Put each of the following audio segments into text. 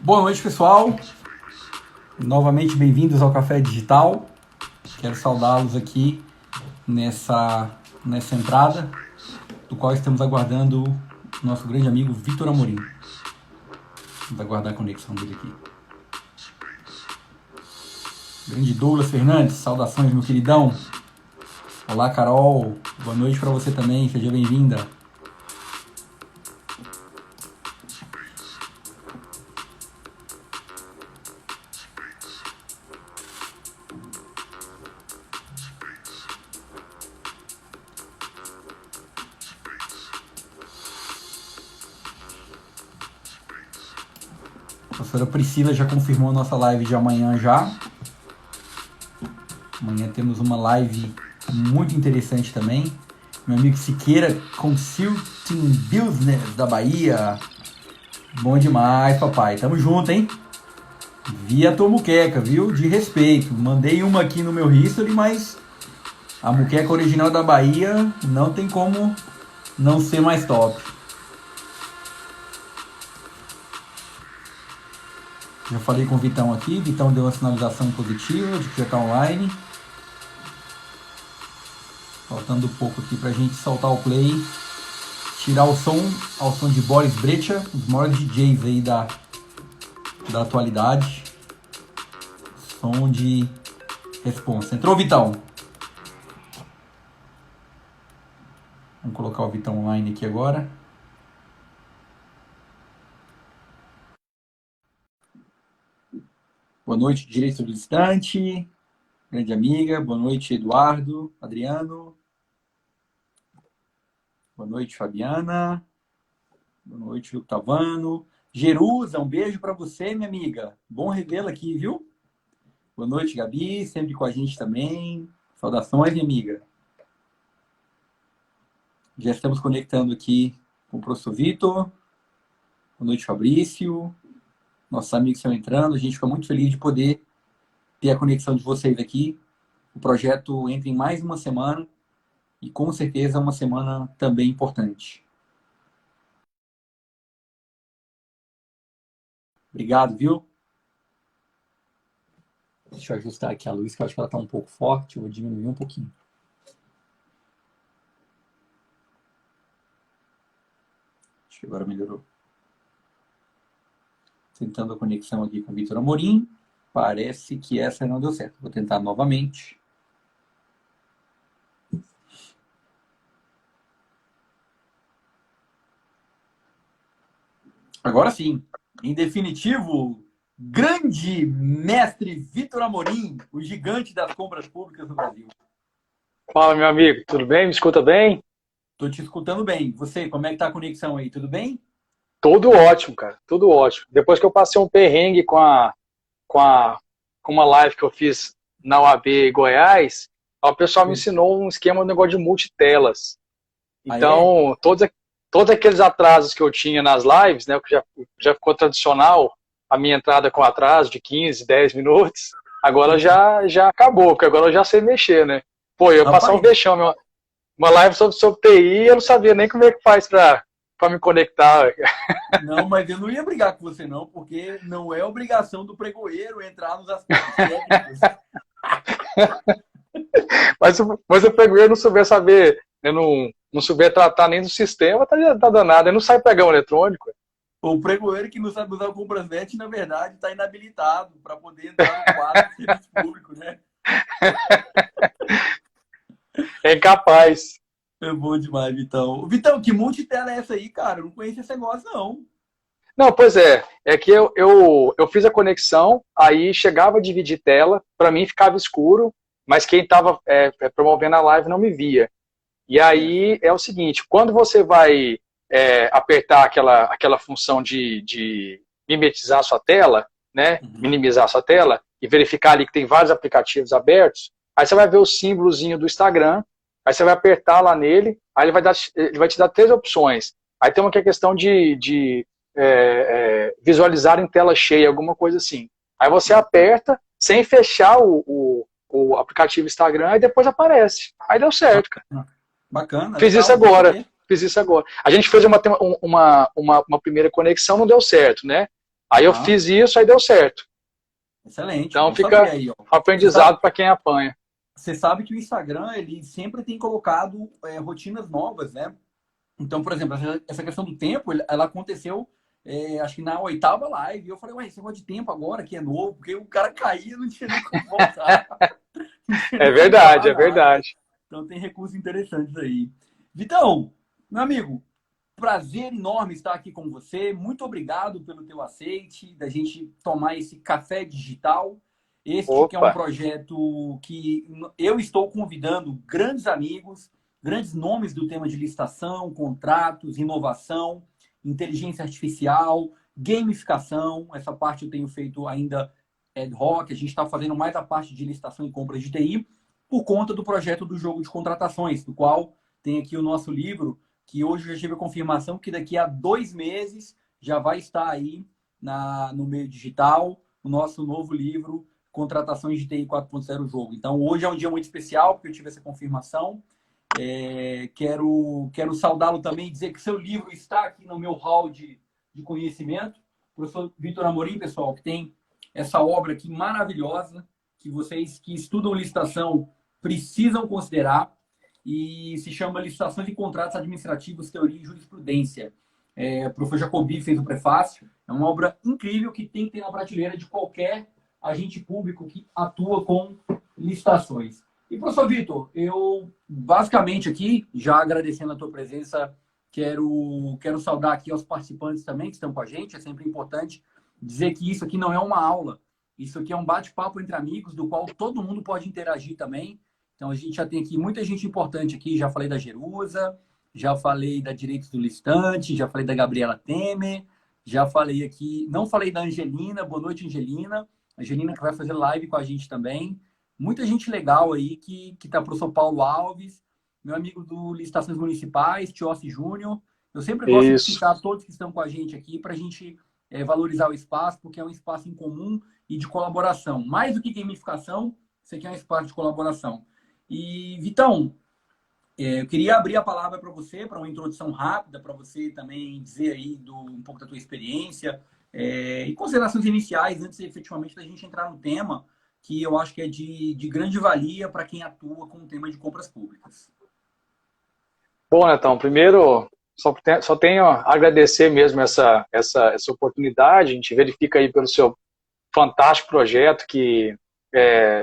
Boa noite, pessoal. Novamente bem-vindos ao Café Digital. Quero saudá-los aqui nessa entrada, do qual estamos aguardando o nosso grande amigo Vitor Amorim. Vamos aguardar a conexão dele aqui. Grande Douglas Fernandes, saudações, meu queridão. Olá, Carol. Boa noite para você também, seja bem-vinda. A professora Priscila já confirmou a nossa live de amanhã já. Amanhã temos uma live muito interessante também. Meu amigo Siqueira, Consulting Business da Bahia. Bom demais, papai. Tamo junto, hein? Via tua muqueca, viu? De respeito. Mandei uma aqui no meu history, mas a muqueca original da Bahia não tem como não ser mais top. Já falei com o Vitão aqui. Vitão deu uma sinalização positiva de que já está online. Faltando pouco aqui pra gente soltar o play. Tirar o som ao som de Boris Brejcha, os maiores DJs aí da atualidade. Som de responsa. Entrou, Vitão? Vamos colocar o Vitão online aqui agora. Boa noite, Direito Solicitante. Grande amiga. Boa noite, Eduardo, Adriano. Boa noite, Fabiana. Boa noite, Octavano. Jerusa, um beijo para você, minha amiga. Bom revê-la aqui, viu? Boa noite, Gabi, sempre com a gente também. Saudações, minha amiga. Já estamos conectando aqui com o professor Vitor. Boa noite, Fabrício. Nossos amigos estão entrando. A gente fica muito feliz de poder ter a conexão de vocês aqui. O projeto entra em mais uma semana e com certeza é uma semana também importante. Obrigado, viu? Deixa eu ajustar aqui a luz, que eu acho que ela está um pouco forte. Eu vou diminuir um pouquinho. Acho que agora melhorou. Tentando a conexão aqui com o Vitor Amorim. Parece que essa não deu certo. Vou tentar novamente. Agora sim. Em definitivo, grande mestre Vitor Amorim, o gigante das compras públicas no Brasil. Fala, meu amigo. Tudo bem? Me escuta bem? Tô te escutando bem. Você, como é que tá a conexão aí? Tudo bem? Tudo ótimo, cara. Tudo ótimo. Depois que eu passei um perrengue com uma live que eu fiz na UAB Goiás, o pessoal me ensinou um esquema de negócio de multitelas. Então, todos aqueles atrasos que eu tinha nas lives, né, que já ficou tradicional, a minha entrada com atraso de 15, 10 minutos, agora já acabou, porque agora eu já sei mexer, né? Pô, eu ia passar um vexame, uma live sobre TI, eu não sabia nem como é que faz para me conectar. Não, mas eu não ia brigar com você não, porque não é obrigação do pregoeiro entrar nos aspectos técnicos. mas o pregoeiro não souber saber, né, não souber tratar nem do sistema, tá danado, ele não sai pregão eletrônico. O pregoeiro que não sabe usar o Comprasnet, na verdade, está inabilitado para poder entrar no quadro de serviço público, né? É incapaz. É bom demais, Vitão. Vitão, que multitela é essa aí, cara? Eu não conheço esse negócio, não. Não, pois é que eu fiz a conexão, aí chegava a dividir tela, para mim ficava escuro, mas quem estava promovendo a live não me via. E aí é o seguinte, quando você vai apertar aquela função de mimetizar a sua tela, né, minimizar a sua tela, e verificar ali que tem vários aplicativos abertos, aí você vai ver o símbolozinho do Instagram, aí você vai apertar lá nele, aí ele vai te dar 3 opções. Aí tem uma que é questão de visualizar em tela cheia, alguma coisa assim. Aí você aperta, sem fechar o aplicativo Instagram, e depois aparece. Aí deu certo, cara. Bacana. Fiz isso agora. A gente fez uma primeira conexão, não deu certo, né? Aí eu fiz isso, aí deu certo. Excelente. Então Bom fica saber aí, ó. um aprendizado para quem apanha. Você sabe que o Instagram, ele sempre tem colocado rotinas novas, né? Então, por exemplo, essa questão do tempo, ela aconteceu, acho que na 8ª live. E eu falei, ué, esse negócio de tempo agora que é novo, porque o cara caía, não tinha nem como voltar. Não tinha É nem como verdade, falar é nada. verdade. Então tem recursos interessantes aí. Vitão, meu amigo, prazer enorme estar aqui com você. Muito obrigado pelo teu aceite, da gente tomar esse café digital. Este que é um Opa, projeto que eu estou convidando grandes amigos, grandes nomes do tema de licitação, contratos, inovação, inteligência artificial, gamificação. Essa parte eu tenho feito ainda ad hoc. A gente está fazendo mais a parte de licitação e compras de TI por conta do projeto do jogo de contratações, do qual tem aqui o nosso livro, que hoje eu já tive a confirmação que daqui a 2 meses já vai estar aí no meio digital o nosso novo livro, Contratações de TI 4.0 Jogo. Então, hoje é um dia muito especial, porque eu tive essa confirmação. Quero saudá-lo também, dizer que seu livro está aqui no meu hall de conhecimento. O professor Vitor Amorim, pessoal, que tem essa obra aqui maravilhosa, que vocês que estudam licitação precisam considerar, e se chama Licitações e Contratos Administrativos, Teoria e Jurisprudência. O professor Jacobi fez o prefácio. É uma obra incrível que tem que ter na prateleira de qualquer agente público que atua com licitações. E, professor Vitor, eu basicamente aqui, já agradecendo a tua presença, quero saudar aqui aos participantes também que estão com a gente. É sempre importante dizer que isso aqui não é uma aula. Isso aqui é um bate-papo entre amigos, do qual todo mundo pode interagir também. Então, a gente já tem aqui muita gente importante aqui. Já falei da Jerusa, já falei da Direitos do Listante, já falei da Gabriela Temer, já falei aqui... Não falei da Angelina. Boa noite, Angelina. Angelina que vai fazer live com a gente também. Muita gente legal aí que tá para o São Paulo Alves, meu amigo do Licitações Municipais, Tiossi Júnior. Eu sempre gosto de isso. citar todos que estão com a gente aqui para a gente valorizar o espaço, porque é um espaço em comum e de colaboração. Mais do que gamificação, isso aqui é um espaço de colaboração. E, Vitão, eu queria abrir a palavra para você, para uma introdução rápida, para você também dizer aí um pouco da tua experiência e considerações iniciais, antes efetivamente da gente entrar no tema, que eu acho que é de grande valia para quem atua com o tema de compras públicas. Bom, Netão, primeiro, só tenho a agradecer mesmo essa oportunidade. A gente verifica aí pelo seu fantástico projeto que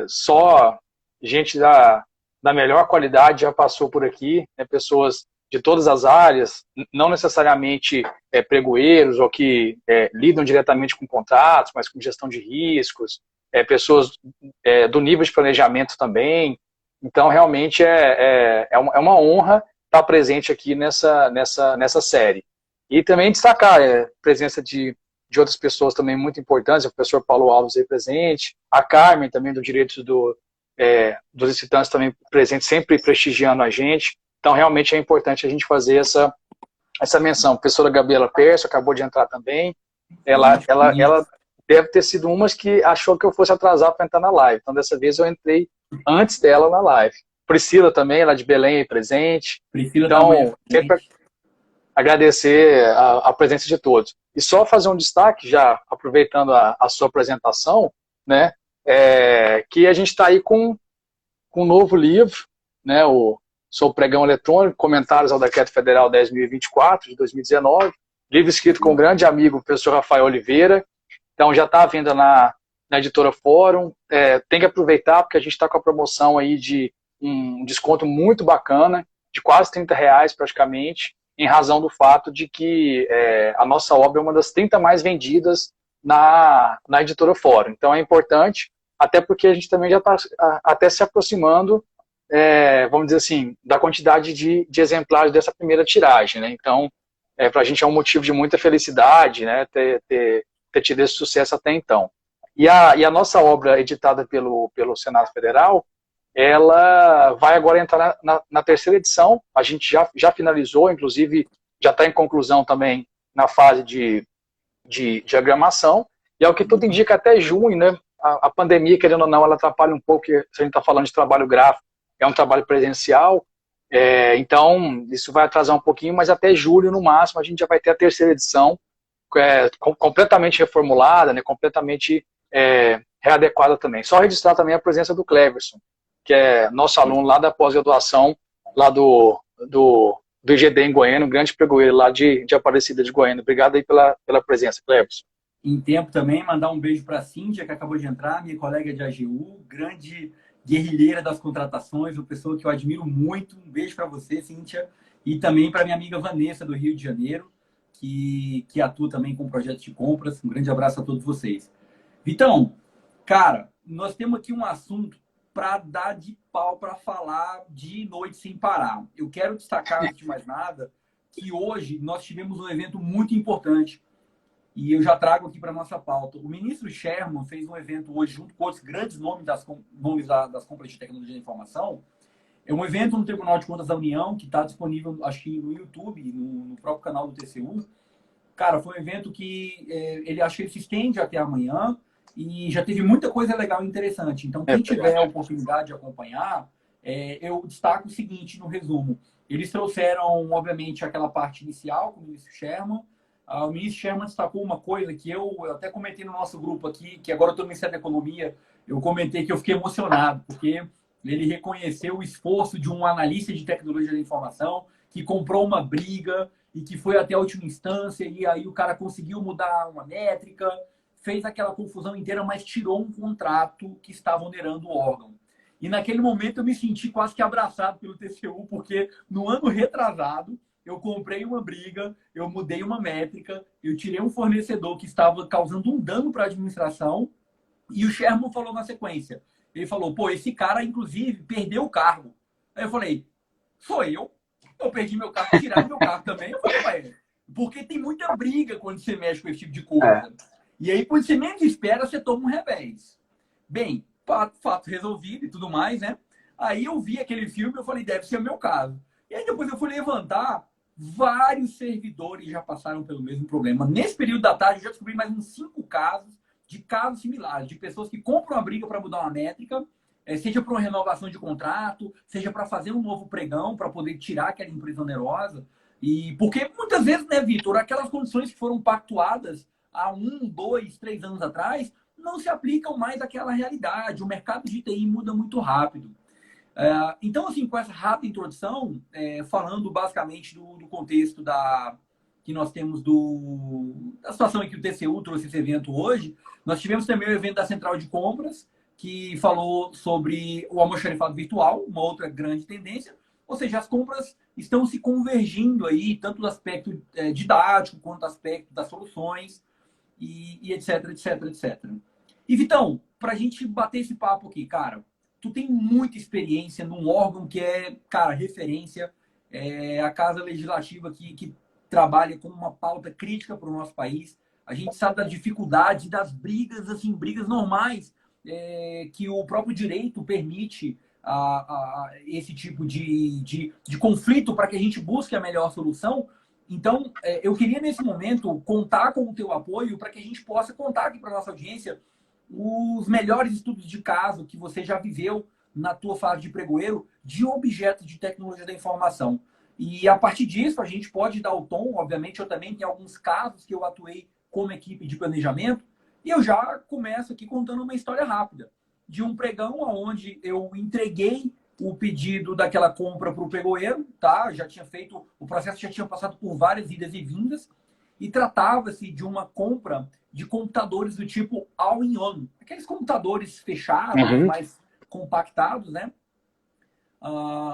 só gente da melhor qualidade já passou por aqui, né, pessoas de todas as áreas, não necessariamente pregoeiros ou que lidam diretamente com contratos, mas com gestão de riscos, pessoas do nível de planejamento também. Então, realmente é uma honra estar presente aqui nessa série. E também destacar a presença de outras pessoas também muito importantes, o professor Paulo Alves aí presente, a Carmen também do Direitos dos Licitantes também presente, sempre prestigiando a gente. Então, realmente é importante a gente fazer essa menção. A professora Gabriela Perso acabou de entrar também. Ela deve ter sido uma que achou que eu fosse atrasar para entrar na live. Então, dessa vez eu entrei antes dela na live. Priscila também, ela de Belém, aí presente. Priscila então, sempre agradecer a presença de todos. E só fazer um destaque, já aproveitando a sua apresentação, né, que a gente está aí com um novo livro, né, Sou Pregão Eletrônico, Comentários ao Decreto Federal 10.024, de 2019, livro escrito com um grande amigo, o professor Rafael Oliveira. Então já está à venda na Editora Fórum. Tem que aproveitar, porque a gente está com a promoção aí de um desconto muito bacana, de quase R$30 praticamente, em razão do fato de que a nossa obra é uma das 30 mais vendidas na Editora Fórum. Então é importante, até porque a gente também já está até se aproximando, vamos dizer assim, da quantidade de exemplares dessa primeira tiragem, né? Então, para a gente é um motivo de muita felicidade, né, ter tido esse sucesso até então. E a nossa obra editada pelo Senado Federal, ela vai agora entrar na terceira edição. A gente já finalizou, inclusive já está em conclusão também na fase de diagramação, e ao que tudo indica até junho, né? A pandemia, querendo ou não, ela atrapalha um pouco, se a gente está falando de trabalho gráfico, é um trabalho presencial, então isso vai atrasar um pouquinho, mas até julho, no máximo, a gente já vai ter a terceira edição completamente reformulada, né, completamente readequada também. Só registrar também a presença do Cleverson, que é nosso aluno lá da pós-graduação, lá do IGD em Goiânia, um grande pregoeiro lá de Aparecida de Goiânia. Obrigado aí pela presença, Cleverson. Em tempo também, mandar um beijo para a Cíntia, que acabou de entrar, minha colega de AGU, grande guerrilheira das contratações, uma pessoa que eu admiro muito. Um beijo para você, Cíntia. E também para minha amiga Vanessa, do Rio de Janeiro, que atua também com projetos de compras. Um grande abraço a todos vocês. Vitão, cara, nós temos aqui um assunto para dar de pau, para falar de noite sem parar. Eu quero destacar, antes de mais nada, que hoje nós tivemos um evento muito importante e eu já trago aqui para a nossa pauta. O ministro Sherman fez um evento hoje, junto com outros grandes nomes das compras de tecnologia da informação. É um evento no Tribunal de Contas da União, que está disponível, acho que no YouTube, no próprio canal do TCU. Cara, foi um evento que acho que ele se estende até amanhã e já teve muita coisa legal e interessante. Então, quem tiver a oportunidade de acompanhar, eu destaco o seguinte no resumo. Eles trouxeram, obviamente, aquela parte inicial com o ministro Sherman. O ministro Sherman destacou uma coisa que eu até comentei no nosso grupo aqui, que agora eu estou no Ministério da Economia, eu comentei que eu fiquei emocionado, porque ele reconheceu o esforço de um analista de tecnologia da informação que comprou uma briga e que foi até a última instância, e aí o cara conseguiu mudar uma métrica, fez aquela confusão inteira, mas tirou um contrato que estava onerando o órgão. E naquele momento eu me senti quase que abraçado pelo TCU, porque no ano retrasado eu comprei uma briga, eu mudei uma métrica, eu tirei um fornecedor que estava causando um dano para a administração, e o Sherman falou na sequência. Ele falou, pô, esse cara, inclusive, perdeu o cargo. Aí eu falei, sou eu? Eu perdi meu cargo, tiraram meu cargo também. Eu falei, ué, porque tem muita briga quando você mexe com esse tipo de coisa. E aí, quando você menos espera, você toma um revés. Bem, fato resolvido e tudo mais, né? Aí eu vi aquele filme e eu falei, deve ser o meu caso. E aí depois eu fui levantar, vários servidores já passaram pelo mesmo problema. Nesse período da tarde, eu já descobri mais uns 5 casos de casos similares, de pessoas que compram uma briga para mudar uma métrica, seja para uma renovação de contrato, seja para fazer um novo pregão, para poder tirar aquela empresa onerosa. E porque muitas vezes, né, Vitor, aquelas condições que foram pactuadas há 1, 2, 3 anos atrás, não se aplicam mais àquela realidade. O mercado de TI muda muito rápido. Então, assim, com essa rápida introdução, falando basicamente do contexto que nós temos da situação em que o TCU trouxe esse evento hoje, nós tivemos também o evento da Central de Compras, que falou sobre o almoxarifado virtual, uma outra grande tendência, ou seja, as compras estão se convergindo aí, tanto do aspecto didático, quanto do aspecto das soluções, e etc, etc, etc. E, Vitão, para a gente bater esse papo aqui, cara, tu tem muita experiência num órgão que é, cara, referência, a Casa Legislativa que trabalha com uma pauta crítica para o nosso país. A gente sabe da dificuldade, das brigas, assim, brigas normais, que o próprio direito permite esse tipo de conflito para que a gente busque a melhor solução. Então, eu queria, nesse momento, contar com o teu apoio para que a gente possa contar aqui para a nossa audiência os melhores estudos de caso que você já viveu na tua fase de pregoeiro de objetos de tecnologia da informação. E a partir disso, a gente pode dar o tom. Obviamente, eu também tenho alguns casos que eu atuei como equipe de planejamento. E eu já começo aqui contando uma história rápida de um pregão onde eu entreguei o pedido daquela compra para o pregoeiro, tá? Já tinha feito, o processo já tinha passado por várias idas e vindas, e tratava-se de uma compra de computadores do tipo all-in-one, aqueles computadores fechados, mais compactados, né?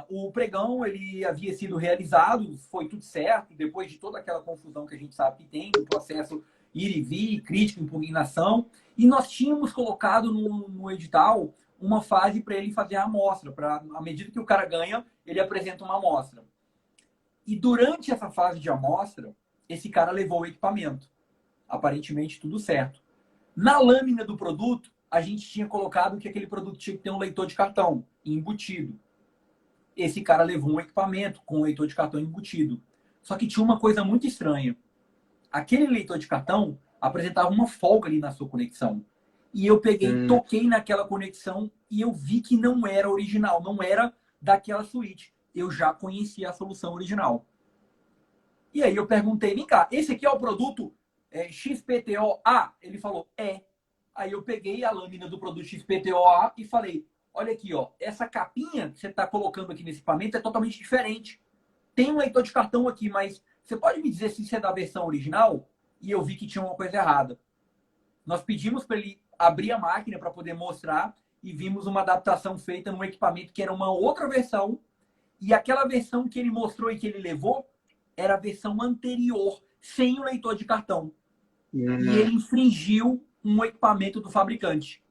O pregão ele havia sido realizado, foi tudo certo, depois de toda aquela confusão que a gente sabe que tem, o processo ir e vir, crítica, impugnação, e nós tínhamos colocado no edital uma fase para ele fazer a amostra, à medida que o cara ganha, ele apresenta uma amostra. E durante essa fase de amostra, esse cara levou o equipamento. Aparentemente tudo certo. Na lâmina do produto, a gente tinha colocado que aquele produto tinha que ter um leitor de cartão embutido. Esse cara levou um equipamento com um leitor de cartão embutido. Só que tinha uma coisa muito estranha. Aquele leitor de cartão apresentava uma folga ali na sua conexão. E eu peguei, toquei naquela conexão e eu vi que não era original, não era daquela suíte. Eu já conhecia a solução original. E aí eu perguntei, vem cá, esse aqui é o produto XPTO-A? Ele falou, é. Aí eu peguei a lâmina do produto XPTO-A e falei, olha aqui, ó, essa capinha que você está colocando aqui nesse equipamento é totalmente diferente. Tem um leitor de cartão aqui, mas você pode me dizer se isso é da versão original? E eu vi que tinha uma coisa errada. Nós pedimos para ele abrir a máquina para poder mostrar e vimos uma adaptação feita num equipamento que era uma outra versão. E aquela versão que ele mostrou e que ele levou era a versão anterior, sem o leitor de cartão. E ele infringiu um equipamento do fabricante.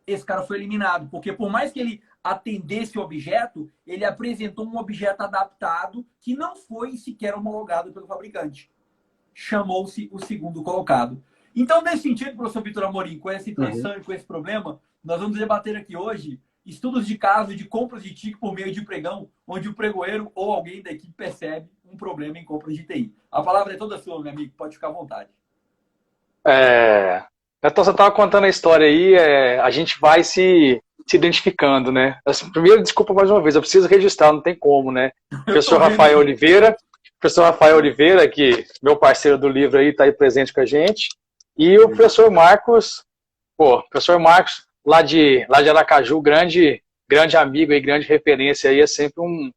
Esse cara foi eliminado, porque por mais que ele atendesse o objeto, ele apresentou um objeto adaptado que não foi sequer homologado pelo fabricante. Chamou-se o segundo colocado. Então, nesse sentido, professor Vitor Amorim, com essa impressão e com esse problema, nós vamos debater aqui hoje estudos de caso de compras de TIC por meio de pregão, onde o pregoeiro ou alguém da equipe percebe um problema em compras de TI. A palavra é toda sua, meu amigo, pode ficar à vontade. Então, você estava contando a história aí, a gente vai se identificando, né? Assim, primeiro, desculpa mais uma vez, eu preciso registrar, não tem como, né? Professor Rafael Oliveira, que meu parceiro do livro aí, está aí presente com a gente, e o professor Marcos, lá de Aracaju, grande amigo e grande referência aí, é sempre um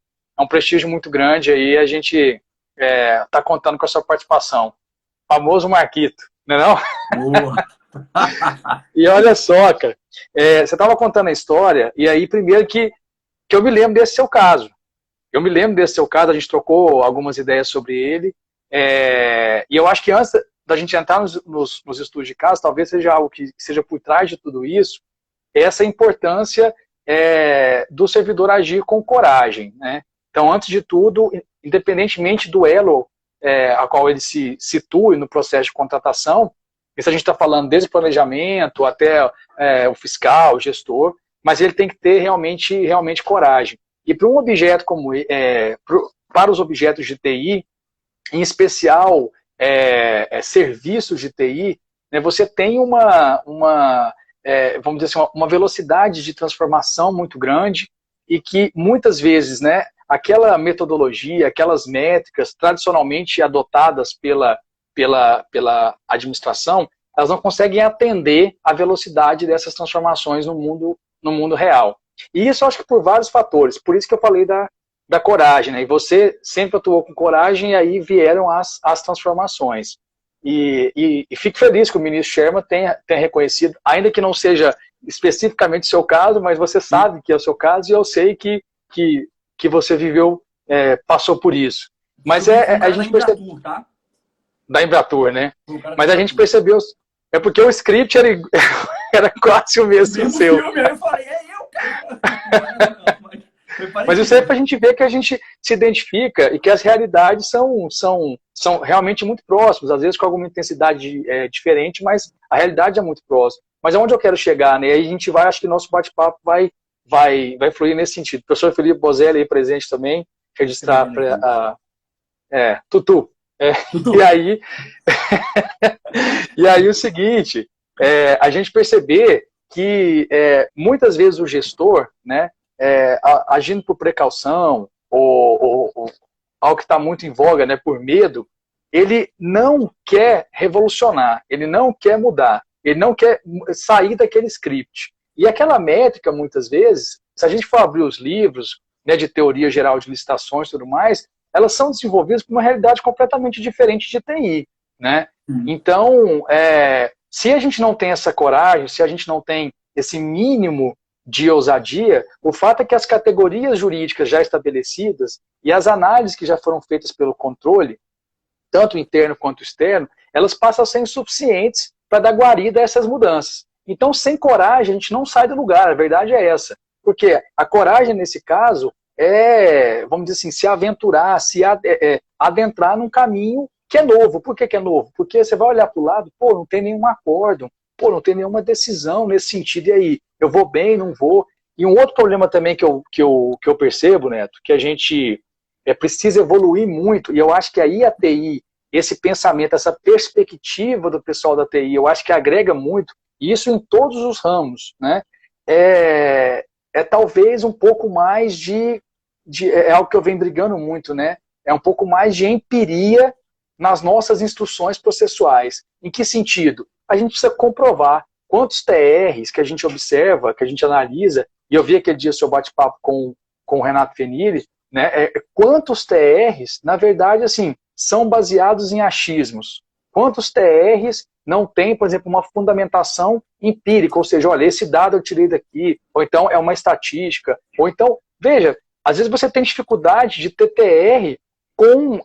prestígio muito grande aí, a gente está contando com a sua participação. Famoso Marquito, não é não? Boa. E olha só, cara, você estava contando a história, e aí primeiro que eu me lembro desse seu caso. A gente trocou algumas ideias sobre ele, e eu acho que antes da gente entrar nos estudos de caso, talvez seja algo que seja por trás de tudo isso, essa importância do servidor agir com coragem, né? Então, antes de tudo, independentemente do elo a qual ele se situe no processo de contratação, isso a gente está falando desde o planejamento até o fiscal, o gestor, mas ele tem que ter realmente coragem. E para um objeto como para os objetos de TI, em especial serviços de TI, né, você tem vamos dizer assim, uma velocidade de transformação muito grande e que muitas vezes, né, aquela metodologia, aquelas métricas tradicionalmente adotadas pela administração, elas não conseguem atender a velocidade dessas transformações no mundo real. E isso eu acho que por vários fatores, por isso que eu falei da coragem, né? E você sempre atuou com coragem e aí vieram as transformações. E fico feliz que o ministro Sherman tenha reconhecido, ainda que não seja especificamente o seu caso, mas você sabe que é o seu caso e eu sei que você viveu, passou por isso. Mas a gente percebeu... Da Embratur, né? Mas a gente percebeu... É porque o script era quase o mesmo seu. Eu falei, cara! Mas isso aí é pra gente ver que a gente se identifica e que as realidades são realmente muito próximas, às vezes com alguma intensidade diferente, mas a realidade é muito próxima. Mas é onde eu quero chegar, né? Aí a gente acho que o nosso bate-papo vai fluir nesse sentido. O professor Felipe Bozelli aí presente também, registrar para Tutu. E aí o seguinte, a gente perceber que muitas vezes o gestor, né, agindo por precaução ou algo que está muito em voga, né, por medo, ele não quer revolucionar, ele não quer mudar, ele não quer sair daquele script. E aquela métrica, muitas vezes, se a gente for abrir os livros, né, de teoria geral de licitações e tudo mais, elas são desenvolvidas por uma realidade completamente diferente de TI, né? Então, se a gente não tem essa coragem, se a gente não tem esse mínimo de ousadia, o fato é que as categorias jurídicas já estabelecidas e as análises que já foram feitas pelo controle, tanto interno quanto externo, elas passam a ser insuficientes para dar guarida a essas mudanças. Então, sem coragem, a gente não sai do lugar, a verdade é essa. Porque a coragem, nesse caso, vamos dizer assim, se aventurar, adentrar num caminho que é novo. Por que é novo? Porque você vai olhar para o lado, não tem nenhum acordo, não tem nenhuma decisão nesse sentido, e aí, eu vou bem, não vou? E um outro problema também que eu percebo, Neto, que a gente precisa evoluir muito, e eu acho que aí a TI, esse pensamento, essa perspectiva do pessoal da TI, eu acho que agrega muito, e isso em todos os ramos, né? Talvez um pouco mais é algo que eu venho brigando muito, né? É um pouco mais de empiria nas nossas instruções processuais. Em que sentido? A gente precisa comprovar quantos TRs que a gente observa, que a gente analisa, e eu vi aquele dia seu bate-papo com o Renato Fenili, né, quantos TRs, na verdade, assim, são baseados em achismos. Quantos TRs não tem, por exemplo, uma fundamentação empírica, ou seja, olha, esse dado eu tirei daqui, ou então é uma estatística, ou então, veja, às vezes você tem dificuldade de ter TR com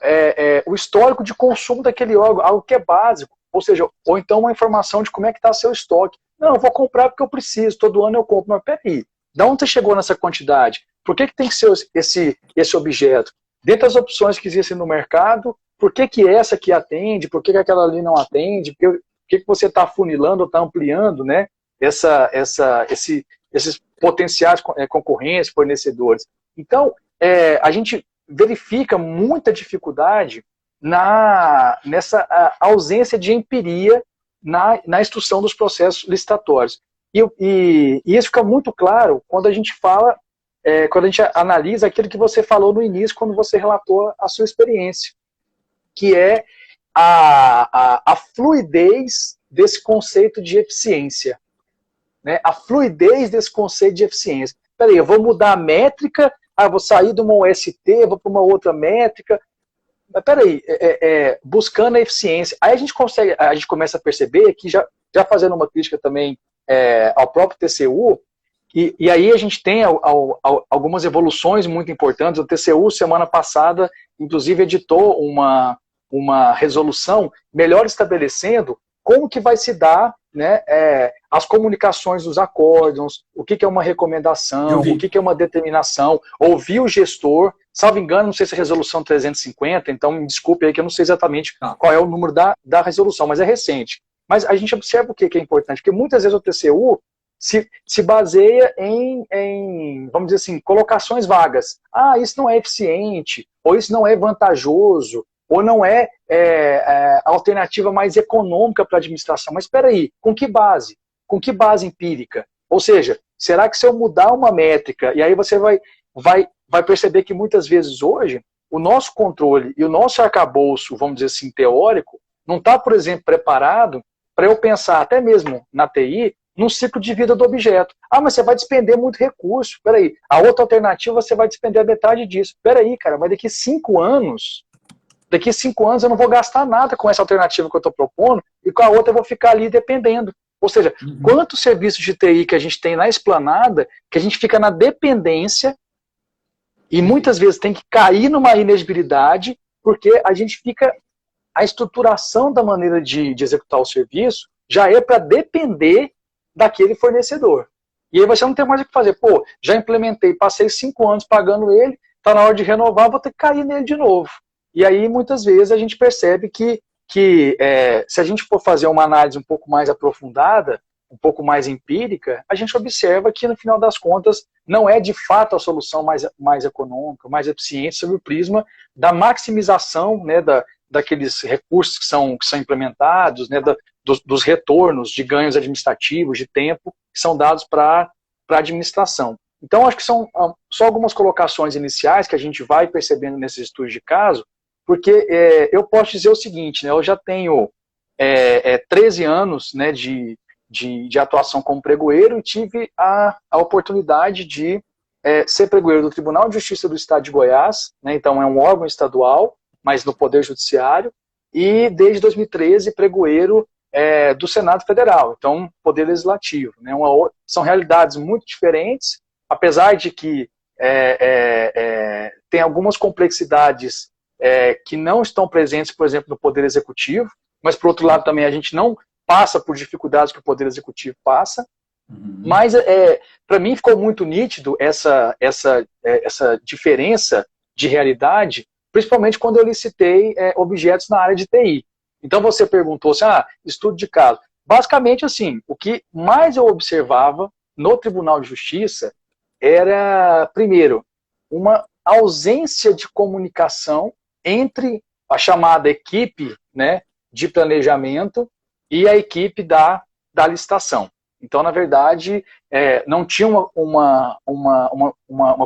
o histórico de consumo daquele órgão, algo que é básico, ou seja, ou então uma informação de como é que está seu estoque. Não, eu vou comprar porque eu preciso, todo ano eu compro, mas peraí, de onde você chegou nessa quantidade? Por que tem que ser esse objeto? Dentre as opções que existem no mercado, por que essa aqui atende, por que aquela ali não atende, por que você está afunilando ou está ampliando, né, esses potenciais concorrentes, fornecedores. Então, a gente verifica muita dificuldade nessa ausência de empiria na instrução dos processos licitatórios. E isso fica muito claro quando a gente fala, quando a gente analisa aquilo que você falou no início, quando você relatou a sua experiência, que é a fluidez desse conceito de eficiência. Né? A fluidez desse conceito de eficiência. Peraí, eu vou mudar a métrica, eu vou sair de uma OST, vou para uma outra métrica. Mas peraí, buscando a eficiência. Aí a gente começa a perceber que, já fazendo uma crítica também ao próprio TCU, e aí a gente tem algumas evoluções muito importantes. O TCU, semana passada, inclusive editou uma resolução melhor estabelecendo como que vai se dar, né, as comunicações dos acórdãos, o que é uma recomendação, o que é uma determinação, ouvir o gestor. Salvo engano, não sei se é a resolução 350, então me desculpe aí que eu não sei exatamente qual é o número da resolução, mas é recente. Mas a gente observa o que é importante, porque muitas vezes o TCU se baseia em, vamos dizer assim, colocações vagas. Ah, isso não é eficiente, ou isso não é vantajoso, ou não é a alternativa mais econômica para a administração. Mas espera aí, com que base? Com que base empírica? Ou seja, será que se eu mudar uma métrica, e aí você vai perceber que muitas vezes hoje, o nosso controle e o nosso arcabouço, vamos dizer assim, teórico, não está, por exemplo, preparado para eu pensar, até mesmo na TI, num ciclo de vida do objeto. Ah, mas você vai despender muito recurso. Espera aí, a outra alternativa você vai despender a metade disso. Espera aí, cara, mas daqui 5 anos eu não vou gastar nada com essa alternativa que eu estou propondo, e com a outra eu vou ficar ali dependendo. Ou seja, quantos serviços de TI que a gente tem na esplanada, que a gente fica na dependência, e muitas vezes tem que cair numa inexigibilidade, porque a gente fica... A estruturação da maneira de executar o serviço já é para depender daquele fornecedor. E aí você não tem mais o que fazer. Pô, já implementei, passei 5 anos pagando ele, está na hora de renovar, vou ter que cair nele de novo. E aí, muitas vezes, a gente percebe que se a gente for fazer uma análise um pouco mais aprofundada, um pouco mais empírica, a gente observa que, no final das contas, não é de fato a solução mais econômica, mais eficiente, sob o prisma da maximização, né, daqueles recursos que são implementados, né, dos retornos de ganhos administrativos, de tempo, que são dados para a administração. Então, acho que são só algumas colocações iniciais que a gente vai percebendo nesses estudos de caso, porque eu posso dizer o seguinte, né, eu já tenho 13 anos, né, de atuação como pregoeiro, e tive a oportunidade de ser pregoeiro do Tribunal de Justiça do Estado de Goiás, né, então é um órgão estadual, mas no Poder Judiciário, e desde 2013 pregoeiro do Senado Federal, então Poder Legislativo. Né, são realidades muito diferentes, apesar de que tem algumas complexidades que não estão presentes, por exemplo, no Poder Executivo, mas, por outro lado, também a gente não passa por dificuldades que o Poder Executivo passa. Mas, para mim, ficou muito nítido essa diferença de realidade, principalmente quando eu licitei objetos na área de TI. Então, você perguntou assim, estudo de caso. Basicamente, assim, o que mais eu observava no Tribunal de Justiça era, primeiro, uma ausência de comunicação entre a chamada equipe, né, de planejamento e a equipe da licitação. Então, na verdade, não tinha uma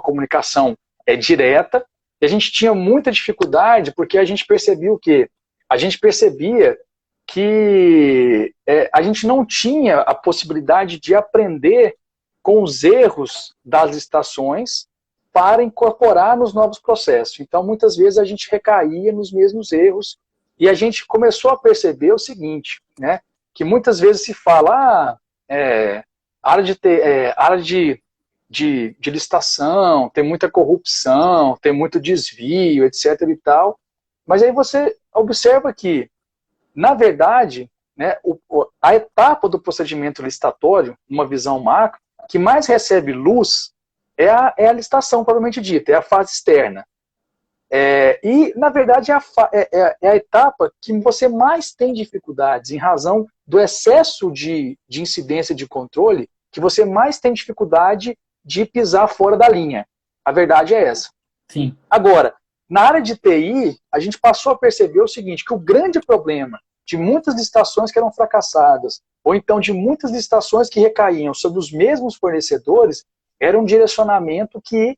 comunicação direta, e a gente tinha muita dificuldade porque a gente percebia o quê? A gente percebia que a gente não tinha a possibilidade de aprender com os erros das licitações para incorporar nos novos processos. Então, muitas vezes a gente recaía nos mesmos erros e a gente começou a perceber o seguinte, né, que muitas vezes se fala, área de licitação, tem muita corrupção, tem muito desvio, etc. e tal, mas aí você observa que, na verdade, né, a etapa do procedimento licitatório, uma visão macro, que mais recebe luz é a licitação, propriamente dita, é a fase externa. E, na verdade, é a etapa que você mais tem dificuldades, em razão do excesso de incidência de controle, que você mais tem dificuldade de pisar fora da linha. A verdade é essa. Sim. Agora, na área de TI, a gente passou a perceber o seguinte, que o grande problema de muitas licitações que eram fracassadas, ou então de muitas licitações que recaíam sobre os mesmos fornecedores, era um direcionamento que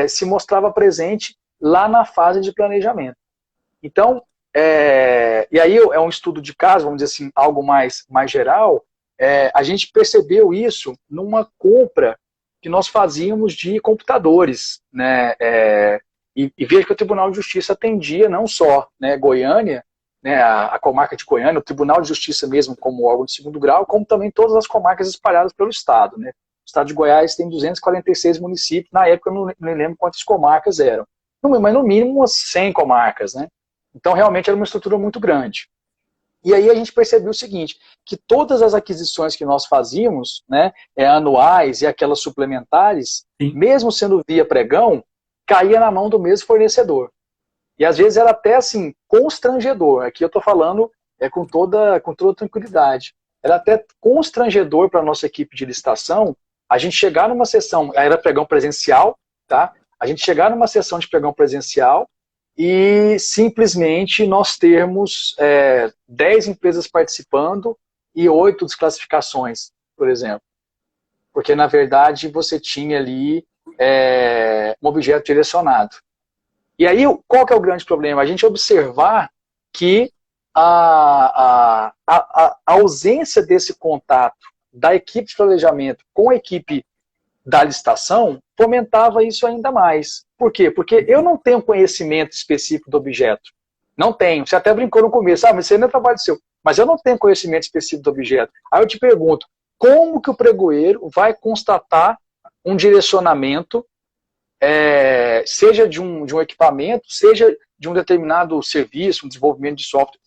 se mostrava presente lá na fase de planejamento. Então, e aí é um estudo de caso, vamos dizer assim, algo mais geral, a gente percebeu isso numa compra que nós fazíamos de computadores, né? E veja que o Tribunal de Justiça atendia não só, né, Goiânia, né, a comarca de Goiânia, o Tribunal de Justiça mesmo como órgão de segundo grau, como também todas as comarcas espalhadas pelo Estado. Né? O Estado de Goiás tem 246 municípios, na época eu não lembro quantas comarcas eram, mas no mínimo umas 100 comarcas. Né? Então realmente era uma estrutura muito grande. E aí a gente percebeu o seguinte, que todas as aquisições que nós fazíamos, né, anuais e aquelas suplementares, sim, mesmo sendo via pregão, caía na mão do mesmo fornecedor. E às vezes era até assim, constrangedor. Aqui eu estou falando com toda tranquilidade. Era até constrangedor para a nossa equipe de licitação a gente chegar numa sessão, era pregão presencial, tá? A gente chegar numa sessão de pregão presencial e simplesmente nós termos 10 empresas participando e 8 desclassificações, por exemplo. Porque, na verdade, você tinha ali um objeto direcionado. E aí, qual que é o grande problema? A gente observar que a ausência desse contato da equipe de planejamento com a equipe da licitação fomentava isso ainda mais. Por quê? Porque eu não tenho conhecimento específico do objeto. Não tenho. Você até brincou no começo, mas isso aí não é trabalho seu. Mas eu não tenho conhecimento específico do objeto. Aí eu te pergunto, como que o pregoeiro vai constatar um direcionamento, seja de um equipamento, seja de um determinado serviço, um desenvolvimento de software?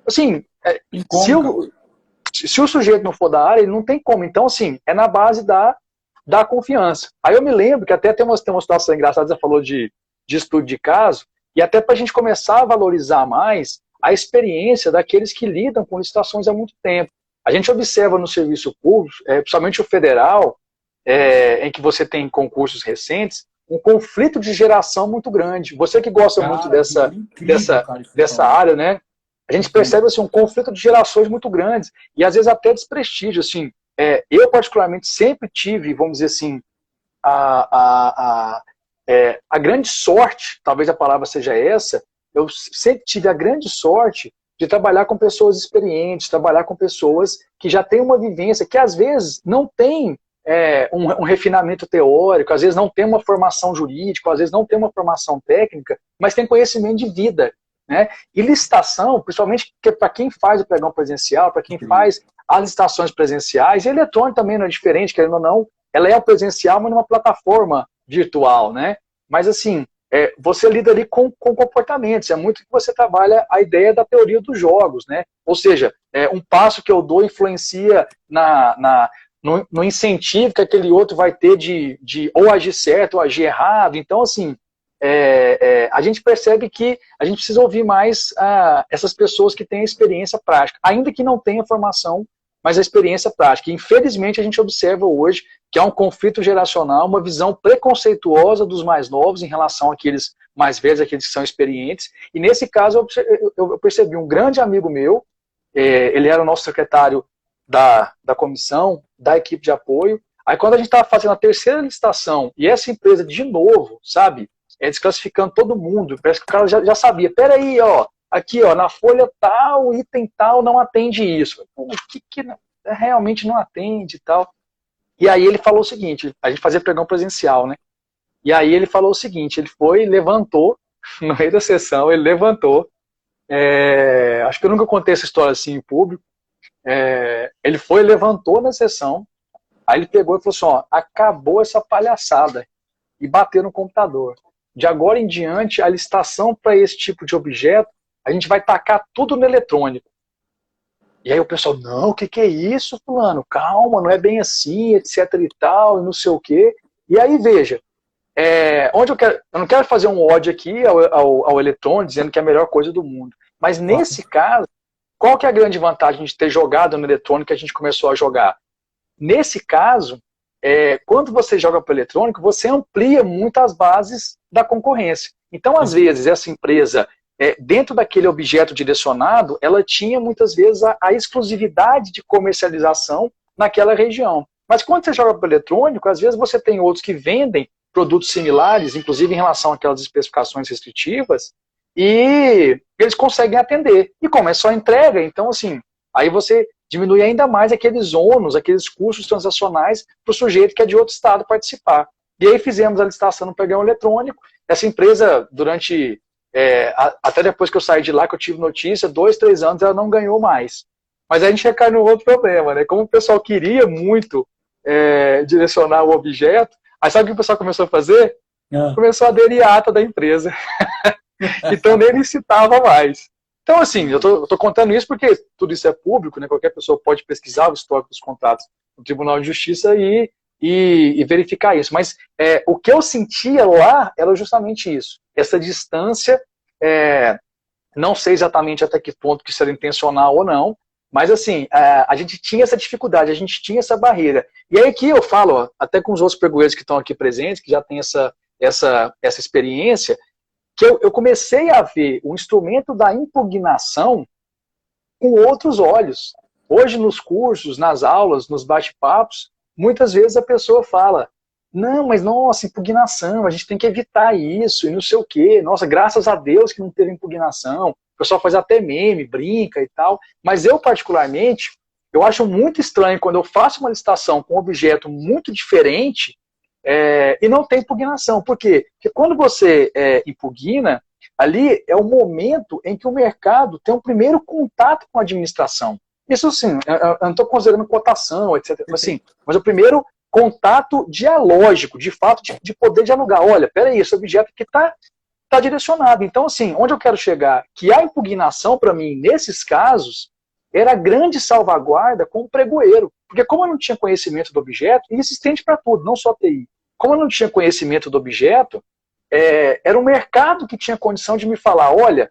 Assim, se o sujeito não for da área, ele não tem como. Então, assim, é na base da confiança. Aí eu me lembro que até tem uma situação engraçada, você falou de estudo de caso, e até para a gente começar a valorizar mais a experiência daqueles que lidam com licitações há muito tempo. A gente observa no serviço público, principalmente o federal, em que você tem concursos recentes, um conflito de geração muito grande. Você que gosta muito dessa área, né? A gente percebe assim, um conflito de gerações muito grandes e às vezes até desprestígio. Assim, eu particularmente sempre tive, vamos dizer assim, a grande sorte, talvez a palavra seja essa, eu sempre tive a grande sorte de trabalhar com pessoas experientes, trabalhar com pessoas que já têm uma vivência, que às vezes não tem um refinamento teórico, às vezes não tem uma formação jurídica, às vezes não tem uma formação técnica, mas tem conhecimento de vida. Né? E licitação, principalmente para quem faz o pregão presencial, para quem faz as licitações presenciais, e eletrônico também não é diferente, querendo ou não, ela é presencial, mas numa plataforma virtual, né? Mas assim, você lida ali com comportamentos, é muito que você trabalha a ideia da teoria dos jogos, né? Ou seja, um passo que eu dou influencia no incentivo que aquele outro vai ter de ou agir certo ou agir errado. Então, assim, a gente percebe que a gente precisa ouvir mais essas pessoas que têm a experiência prática, ainda que não tenha formação, mas a experiência prática. E, infelizmente, a gente observa hoje que há um conflito geracional, uma visão preconceituosa dos mais novos em relação àqueles mais velhos, àqueles que são experientes. E, nesse caso, eu percebi um grande amigo meu, ele era o nosso secretário da comissão, da equipe de apoio. Aí, quando a gente estava fazendo a terceira licitação, e essa empresa, de novo, sabe, desclassificando todo mundo, parece que o cara já sabia, peraí, ó, aqui, ó, na folha tal, item tal, não atende isso. Pô, mas que realmente não atende e tal? E aí ele falou o seguinte, a gente fazia pregão presencial, né? E aí ele falou o seguinte, ele foi, levantou, no meio da sessão, ele levantou, acho que eu nunca contei essa história assim em público, ele foi, levantou na sessão, aí ele pegou e falou assim, ó, acabou essa palhaçada, e bateu no computador. De agora em diante, a licitação para esse tipo de objeto, a gente vai tacar tudo no eletrônico. E aí o pessoal, não, o que é isso, fulano? Calma, não é bem assim, etc e tal, e não sei o quê. E aí, veja, onde eu não quero fazer um ódio aqui ao eletrônico, dizendo que é a melhor coisa do mundo. Mas nesse caso, qual que é a grande vantagem de ter jogado no eletrônico que a gente começou a jogar? Nesse caso, quando você joga para o eletrônico, você amplia muito as bases da concorrência. Então, às vezes, essa empresa, dentro daquele objeto direcionado, ela tinha muitas vezes a exclusividade de comercialização naquela região. Mas quando você joga para o eletrônico, às vezes você tem outros que vendem produtos similares, inclusive em relação àquelas especificações restritivas, e eles conseguem atender. E como é só entrega, então assim, aí você diminui ainda mais aqueles ônus, aqueles custos transacionais para o sujeito que é de outro estado participar. E aí fizemos a licitação no pregão eletrônico. Essa empresa, durante, até depois que eu saí de lá, que eu tive notícia, 2, 3 anos, ela não ganhou mais. Mas aí a gente recai no outro problema, né? Como o pessoal queria muito direcionar o objeto, aí sabe o que o pessoal começou a fazer? Começou a aderir à ata da empresa. Então nem licitava mais. Então, assim, eu tô contando isso porque tudo isso é público, né? Qualquer pessoa pode pesquisar o histórico dos contratos no Tribunal de Justiça e verificar isso. Mas o que eu sentia lá era justamente isso. Essa distância, não sei exatamente até que ponto que isso era intencional ou não, mas assim, a gente tinha essa dificuldade, a gente tinha essa barreira. E aí que eu falo, ó, até com os outros pregoeiros que estão aqui presentes, que já têm essa experiência, que eu comecei a ver o instrumento da impugnação com outros olhos. Hoje nos cursos, nas aulas, nos bate-papos, muitas vezes a pessoa fala, não, mas nossa, impugnação, a gente tem que evitar isso e não sei o quê. Nossa, graças a Deus que não teve impugnação. O pessoal faz até meme, brinca e tal. Mas eu, particularmente, eu acho muito estranho quando eu faço uma licitação com um objeto muito diferente e não tem impugnação. Por quê? Porque quando você impugna, ali é o momento em que o mercado tem um primeiro contato com a administração. Isso, assim, eu não estou considerando cotação, etc. Mas o primeiro contato dialógico, de fato, de poder dialogar. Olha, peraí, esse objeto aqui está direcionado. Então, assim, onde eu quero chegar? Que a impugnação, para mim, nesses casos, era a grande salvaguarda com o pregoeiro. Porque como eu não tinha conhecimento do objeto, e isso estende para tudo, não só TI. Como eu não tinha conhecimento do objeto, era o mercado que tinha condição de me falar, olha,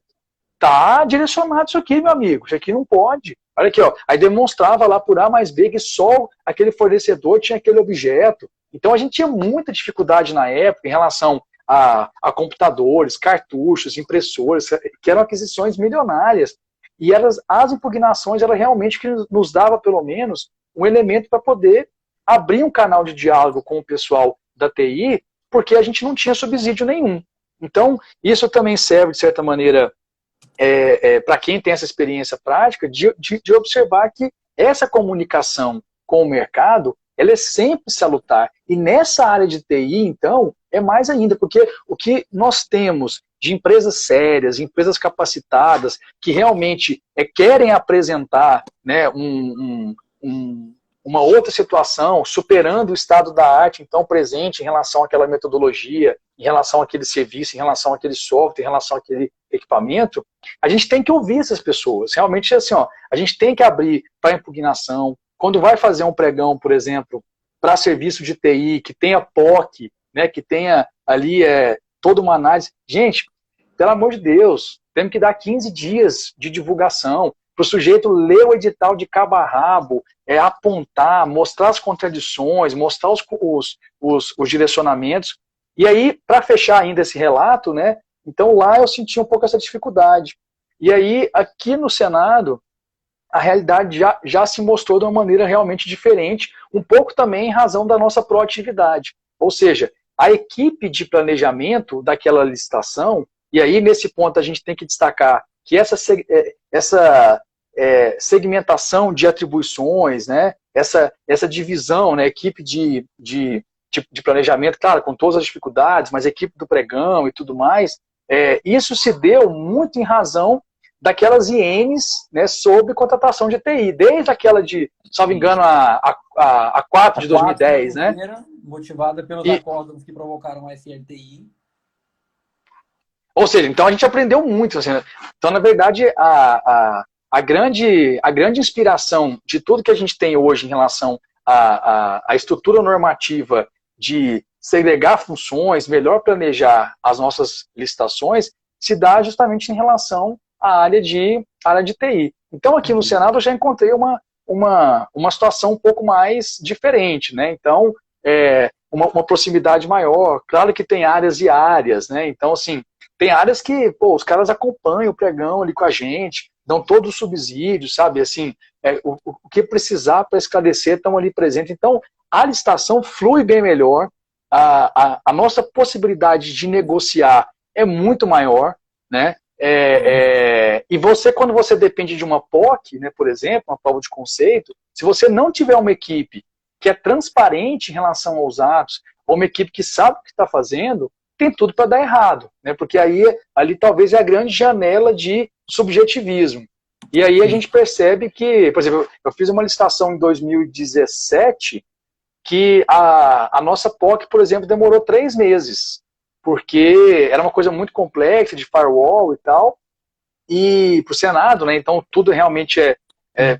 tá direcionado isso aqui, meu amigo, isso aqui não pode. Olha aqui, ó. Aí demonstrava lá por A mais B que só aquele fornecedor tinha aquele objeto. Então a gente tinha muita dificuldade na época em relação a computadores, cartuchos, impressores, que eram aquisições milionárias. E as impugnações, ela realmente que nos dava, pelo menos, um elemento para poder abrir um canal de diálogo com o pessoal da TI, porque a gente não tinha subsídio nenhum. Então, isso também serve, de certa maneira, para quem tem essa experiência prática, de observar que essa comunicação com o mercado, ela é sempre salutar. E nessa área de TI, então, é mais ainda, porque o que nós temos de empresas sérias, empresas capacitadas, que realmente querem apresentar, né, uma outra situação, superando o estado da arte, então, presente em relação àquela metodologia, em relação àquele serviço, em relação àquele software, em relação àquele equipamento, a gente tem que ouvir essas pessoas. Realmente, assim, ó, a gente tem que abrir para impugnação. Quando vai fazer um pregão, por exemplo, para serviço de TI, que tenha POC, né, que tenha ali toda uma análise. Gente, pelo amor de Deus, temos que dar 15 dias de divulgação para o sujeito ler o edital de cabo a rabo, apontar, mostrar as contradições, mostrar os direcionamentos. E aí, para fechar ainda esse relato, né, então lá eu senti um pouco essa dificuldade. E aí, aqui no Senado, a realidade já se mostrou de uma maneira realmente diferente, um pouco também em razão da nossa proatividade. Ou seja, a equipe de planejamento daquela licitação, e aí nesse ponto a gente tem que destacar que essa segmentação de atribuições, né, essa divisão, né, equipe de planejamento, claro, com todas as dificuldades, mas equipe do pregão e tudo mais, isso se deu muito em razão daquelas INs, né, sobre contratação de TI, desde aquela de, salvo engano, a 4 de 2010, né? Motivada pelos acordos que provocaram a SLTI. Ou seja, então a gente aprendeu muito. Assim, né? Então, na verdade, a grande inspiração de tudo que a gente tem hoje em relação à estrutura normativa de segregar funções, melhor planejar as nossas licitações, se dá justamente em relação à área de TI. Então, aqui no Senado, eu já encontrei uma situação um pouco mais diferente, né? Então, uma proximidade maior. Claro que tem áreas e áreas, né? Então, assim, tem áreas que, pô, os caras acompanham o pregão ali com a gente, dão todos os subsídios, sabe? Assim, o que precisar para esclarecer estão ali presentes. Então, a licitação flui bem melhor, a nossa possibilidade de negociar é muito maior, né? E você, quando você depende de uma POC, né, por exemplo, uma prova de conceito, se você não tiver uma equipe que é transparente em relação aos atos, ou uma equipe que sabe o que está fazendo, tem tudo para dar errado, né? Porque ali talvez é a grande janela de subjetivismo. E aí a gente percebe que, por exemplo, eu fiz uma licitação em 2017 que a nossa POC, por exemplo, demorou 3 meses, porque era uma coisa muito complexa, de firewall e tal, e para o Senado, né? Então tudo realmente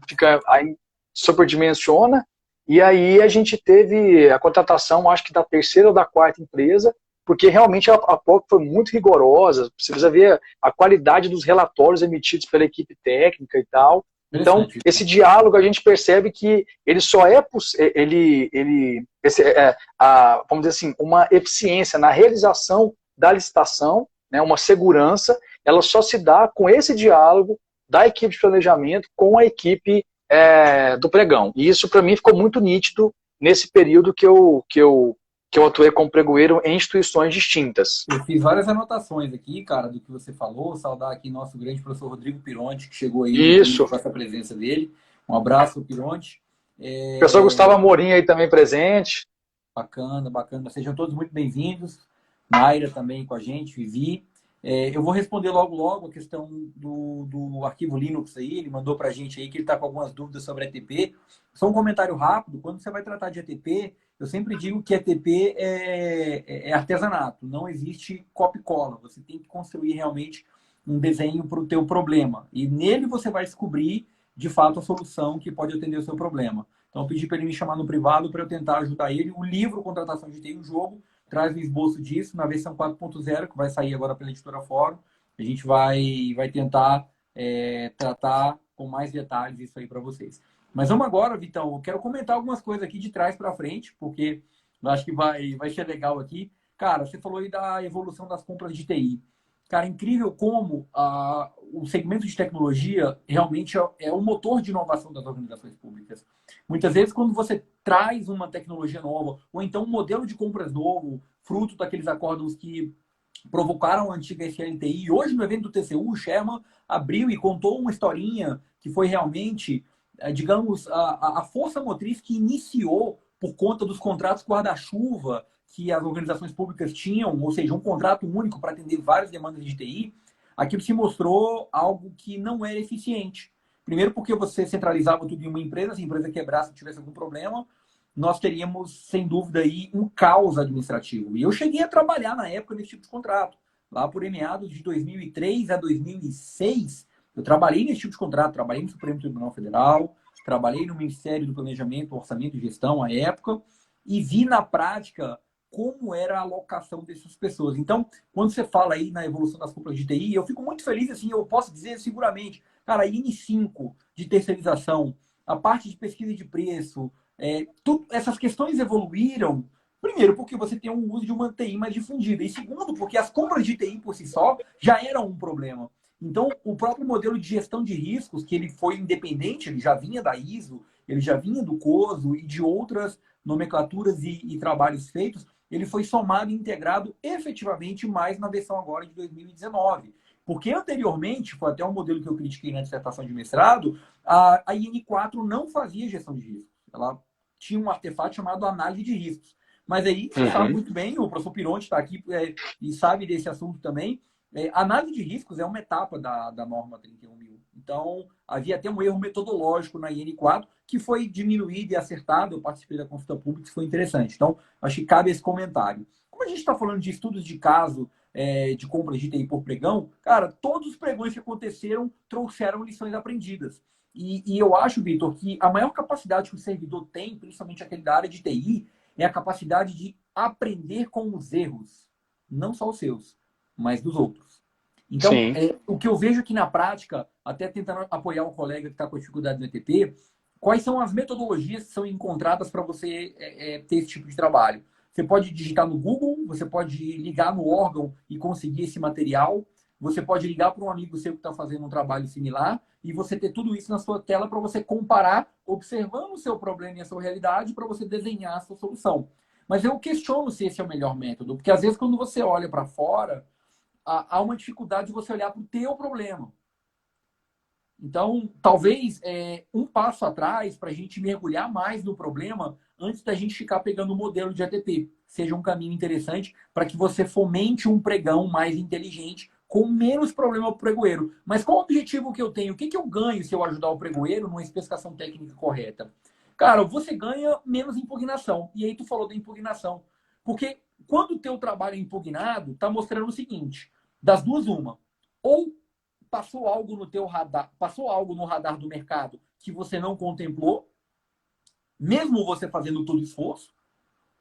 fica aí, superdimensiona, e aí a gente teve a contratação, acho que da terceira ou da quarta empresa, porque realmente a POC foi muito rigorosa, você precisa ver a qualidade dos relatórios emitidos pela equipe técnica e tal. Então, esse diálogo a gente percebe que ele só vamos dizer assim, uma eficiência na realização da licitação, né, uma segurança, ela só se dá com esse diálogo da equipe de planejamento com a equipe do pregão. E isso, para mim, ficou muito nítido nesse período que eu atuei como pregoeiro em instituições distintas. Eu fiz várias anotações aqui, cara, do que você falou. Saudar aqui nosso grande professor Rodrigo Pironte, que chegou aí com essa presença dele. Um abraço, Pironte. Professor Gustavo Amorim aí também presente. Bacana, bacana. Sejam todos muito bem-vindos. Naira também com a gente, Vivi. Eu vou responder logo a questão do arquivo Linux aí. Ele mandou para a gente aí que ele está com algumas dúvidas sobre ETP. Só um comentário rápido. Quando você vai tratar de ETP, eu sempre digo que ETP é artesanato. Não existe copia e cola. Você tem que construir realmente um desenho para o teu problema. E nele você vai descobrir, de fato, a solução que pode atender o seu problema. Então, eu pedi para ele me chamar no privado para eu tentar ajudar ele. O livro Contratação de TI no Jogo traz o esboço disso na versão 4.0, que vai sair agora pela Editora Fórum. A gente vai tentar tratar com mais detalhes isso aí para vocês. Mas vamos agora, Vitão, eu quero comentar algumas coisas aqui de trás para frente, porque eu acho que vai ser legal aqui. Cara, você falou aí da evolução das compras de TI. Cara, incrível como o segmento de tecnologia realmente é o motor de inovação das organizações públicas. Muitas vezes, quando você traz uma tecnologia nova, ou então um modelo de compras novo, fruto daqueles acordos que provocaram a antiga SLTI, e hoje no evento do TCU, o Sherman abriu e contou uma historinha que foi realmente, digamos, a força motriz que iniciou por conta dos contratos guarda-chuva que as organizações públicas tinham, ou seja, um contrato único para atender várias demandas de TI, aquilo se mostrou algo que não era eficiente. Primeiro porque você centralizava tudo em uma empresa, se a empresa quebrasse, tivesse algum problema, nós teríamos, sem dúvida, aí, um caos administrativo. E eu cheguei a trabalhar na época nesse tipo de contrato. Lá por meados de 2003 a 2006, eu trabalhei nesse tipo de contrato, trabalhei no Supremo Tribunal Federal, trabalhei no Ministério do Planejamento, Orçamento e Gestão, à época, e vi na prática como era a alocação dessas pessoas. Então, quando você fala aí na evolução das compras de TI, eu fico muito feliz, assim, eu posso dizer seguramente, cara, a IN5 de terceirização, a parte de pesquisa de preço, essas questões evoluíram, primeiro, porque você tem um uso de uma TI mais difundida, e segundo, porque as compras de TI por si só já eram um problema. Então, o próprio modelo de gestão de riscos, que ele foi independente, ele já vinha da ISO, ele já vinha do COSO e de outras nomenclaturas e trabalhos feitos, ele foi somado e integrado efetivamente mais na versão agora de 2019. Porque anteriormente, foi até um modelo que eu critiquei na dissertação de mestrado, a IN4 não fazia gestão de riscos. Ela tinha um artefato chamado análise de riscos. Mas aí, você sabe muito bem, o professor Pironte está aqui e sabe desse assunto também. Análise de riscos é uma etapa da norma 31.000. Então, havia até um erro metodológico na IN4 que foi diminuído e acertado. Eu participei da consulta pública, isso foi interessante. Então, acho que cabe esse comentário. Como a gente está falando de estudos de caso, de compra de TI por pregão, cara, todos os pregões que aconteceram trouxeram lições aprendidas. E eu acho, Vitor, que a maior capacidade que o servidor tem, principalmente aquele da área de TI, é a capacidade de aprender com os erros. Não só os seus, mas dos outros. Então, o que eu vejo aqui na prática, até tentando apoiar o colega que está com dificuldade no ETP, quais são as metodologias que são encontradas para você ter esse tipo de trabalho? Você pode digitar no Google, você pode ligar no órgão e conseguir esse material, você pode ligar para um amigo seu que está fazendo um trabalho similar e você ter tudo isso na sua tela para você comparar, observando o seu problema e a sua realidade para você desenhar a sua solução. Mas eu questiono se esse é o melhor método, porque às vezes quando você olha para fora, há uma dificuldade de você olhar para o teu problema. Então, talvez um passo atrás para a gente mergulhar mais no problema antes da gente ficar pegando o modelo de ATP. Seja um caminho interessante para que você fomente um pregão mais inteligente, com menos problema para o pregoeiro. Mas qual o objetivo que eu tenho? O que eu ganho se eu ajudar o pregoeiro numa especificação técnica correta? Cara, você ganha menos impugnação. E aí tu falou da impugnação. Porque quando o teu trabalho é impugnado, está mostrando o seguinte, das duas uma. Ou passou algo no teu radar, passou algo no radar do mercado que você não contemplou, mesmo você fazendo todo esforço,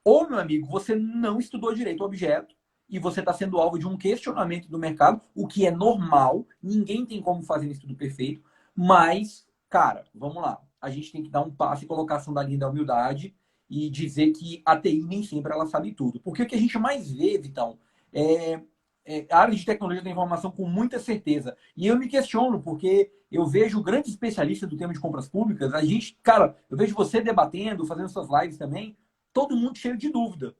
ou, meu amigo, você não estudou direito o objeto e você está sendo alvo de um questionamento do mercado, o que é normal, ninguém tem como fazer um estudo perfeito, mas, cara, vamos lá, a gente tem que dar um passo e colocação da linha da humildade e dizer que a TI nem sempre ela sabe tudo. Porque o que a gente mais vê, Vitão, a área de tecnologia da informação com muita certeza. E eu me questiono, porque eu vejo grandes especialistas do tema de compras públicas, a gente, cara, eu vejo você debatendo, fazendo suas lives também, todo mundo cheio de dúvida.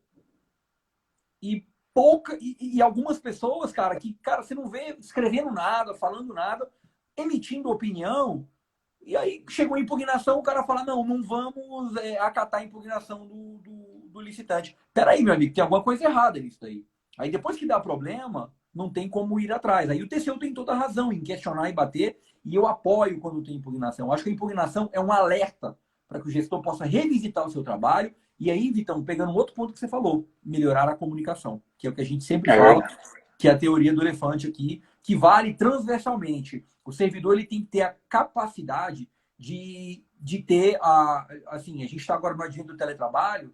E algumas pessoas, cara, que, cara, você não vê escrevendo nada, falando nada, emitindo opinião, e aí chegou a impugnação, o cara fala, não vamos acatar a impugnação do licitante. Peraí, meu amigo, tem alguma coisa errada nisso daí. Aí depois que dá problema, não tem como ir atrás. Aí o TCU tem toda a razão em questionar e bater, e eu apoio quando tem impugnação. Eu acho que a impugnação é um alerta para que o gestor possa revisitar o seu trabalho. E aí, Vitão, pegando um outro ponto que você falou, melhorar a comunicação, que é o que a gente sempre fala, que é a teoria do elefante aqui, que vale transversalmente. O servidor ele tem que ter a capacidade de ter assim, a gente está agora no advento do teletrabalho,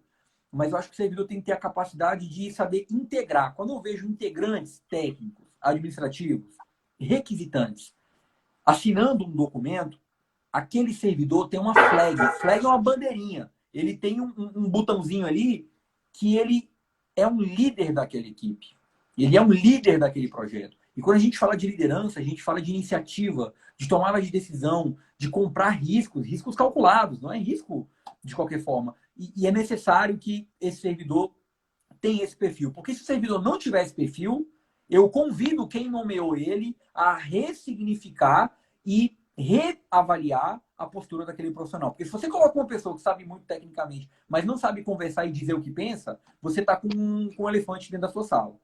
mas eu acho que o servidor tem que ter a capacidade de saber integrar. Quando eu vejo integrantes técnicos, administrativos, requisitantes, assinando um documento, aquele servidor tem uma flag. Flag é uma bandeirinha. Ele tem um botãozinho ali que ele é um líder daquela equipe. Ele é um líder daquele projeto. E quando a gente fala de liderança, a gente fala de iniciativa, de tomada de decisão, de comprar riscos calculados, não é risco de qualquer forma. E é necessário que esse servidor tenha esse perfil. Porque se o servidor não tiver esse perfil, eu convido quem nomeou ele a ressignificar e reavaliar a postura daquele profissional. Porque se você coloca uma pessoa que sabe muito tecnicamente, mas não sabe conversar e dizer o que pensa, você está com um elefante dentro da sua sala.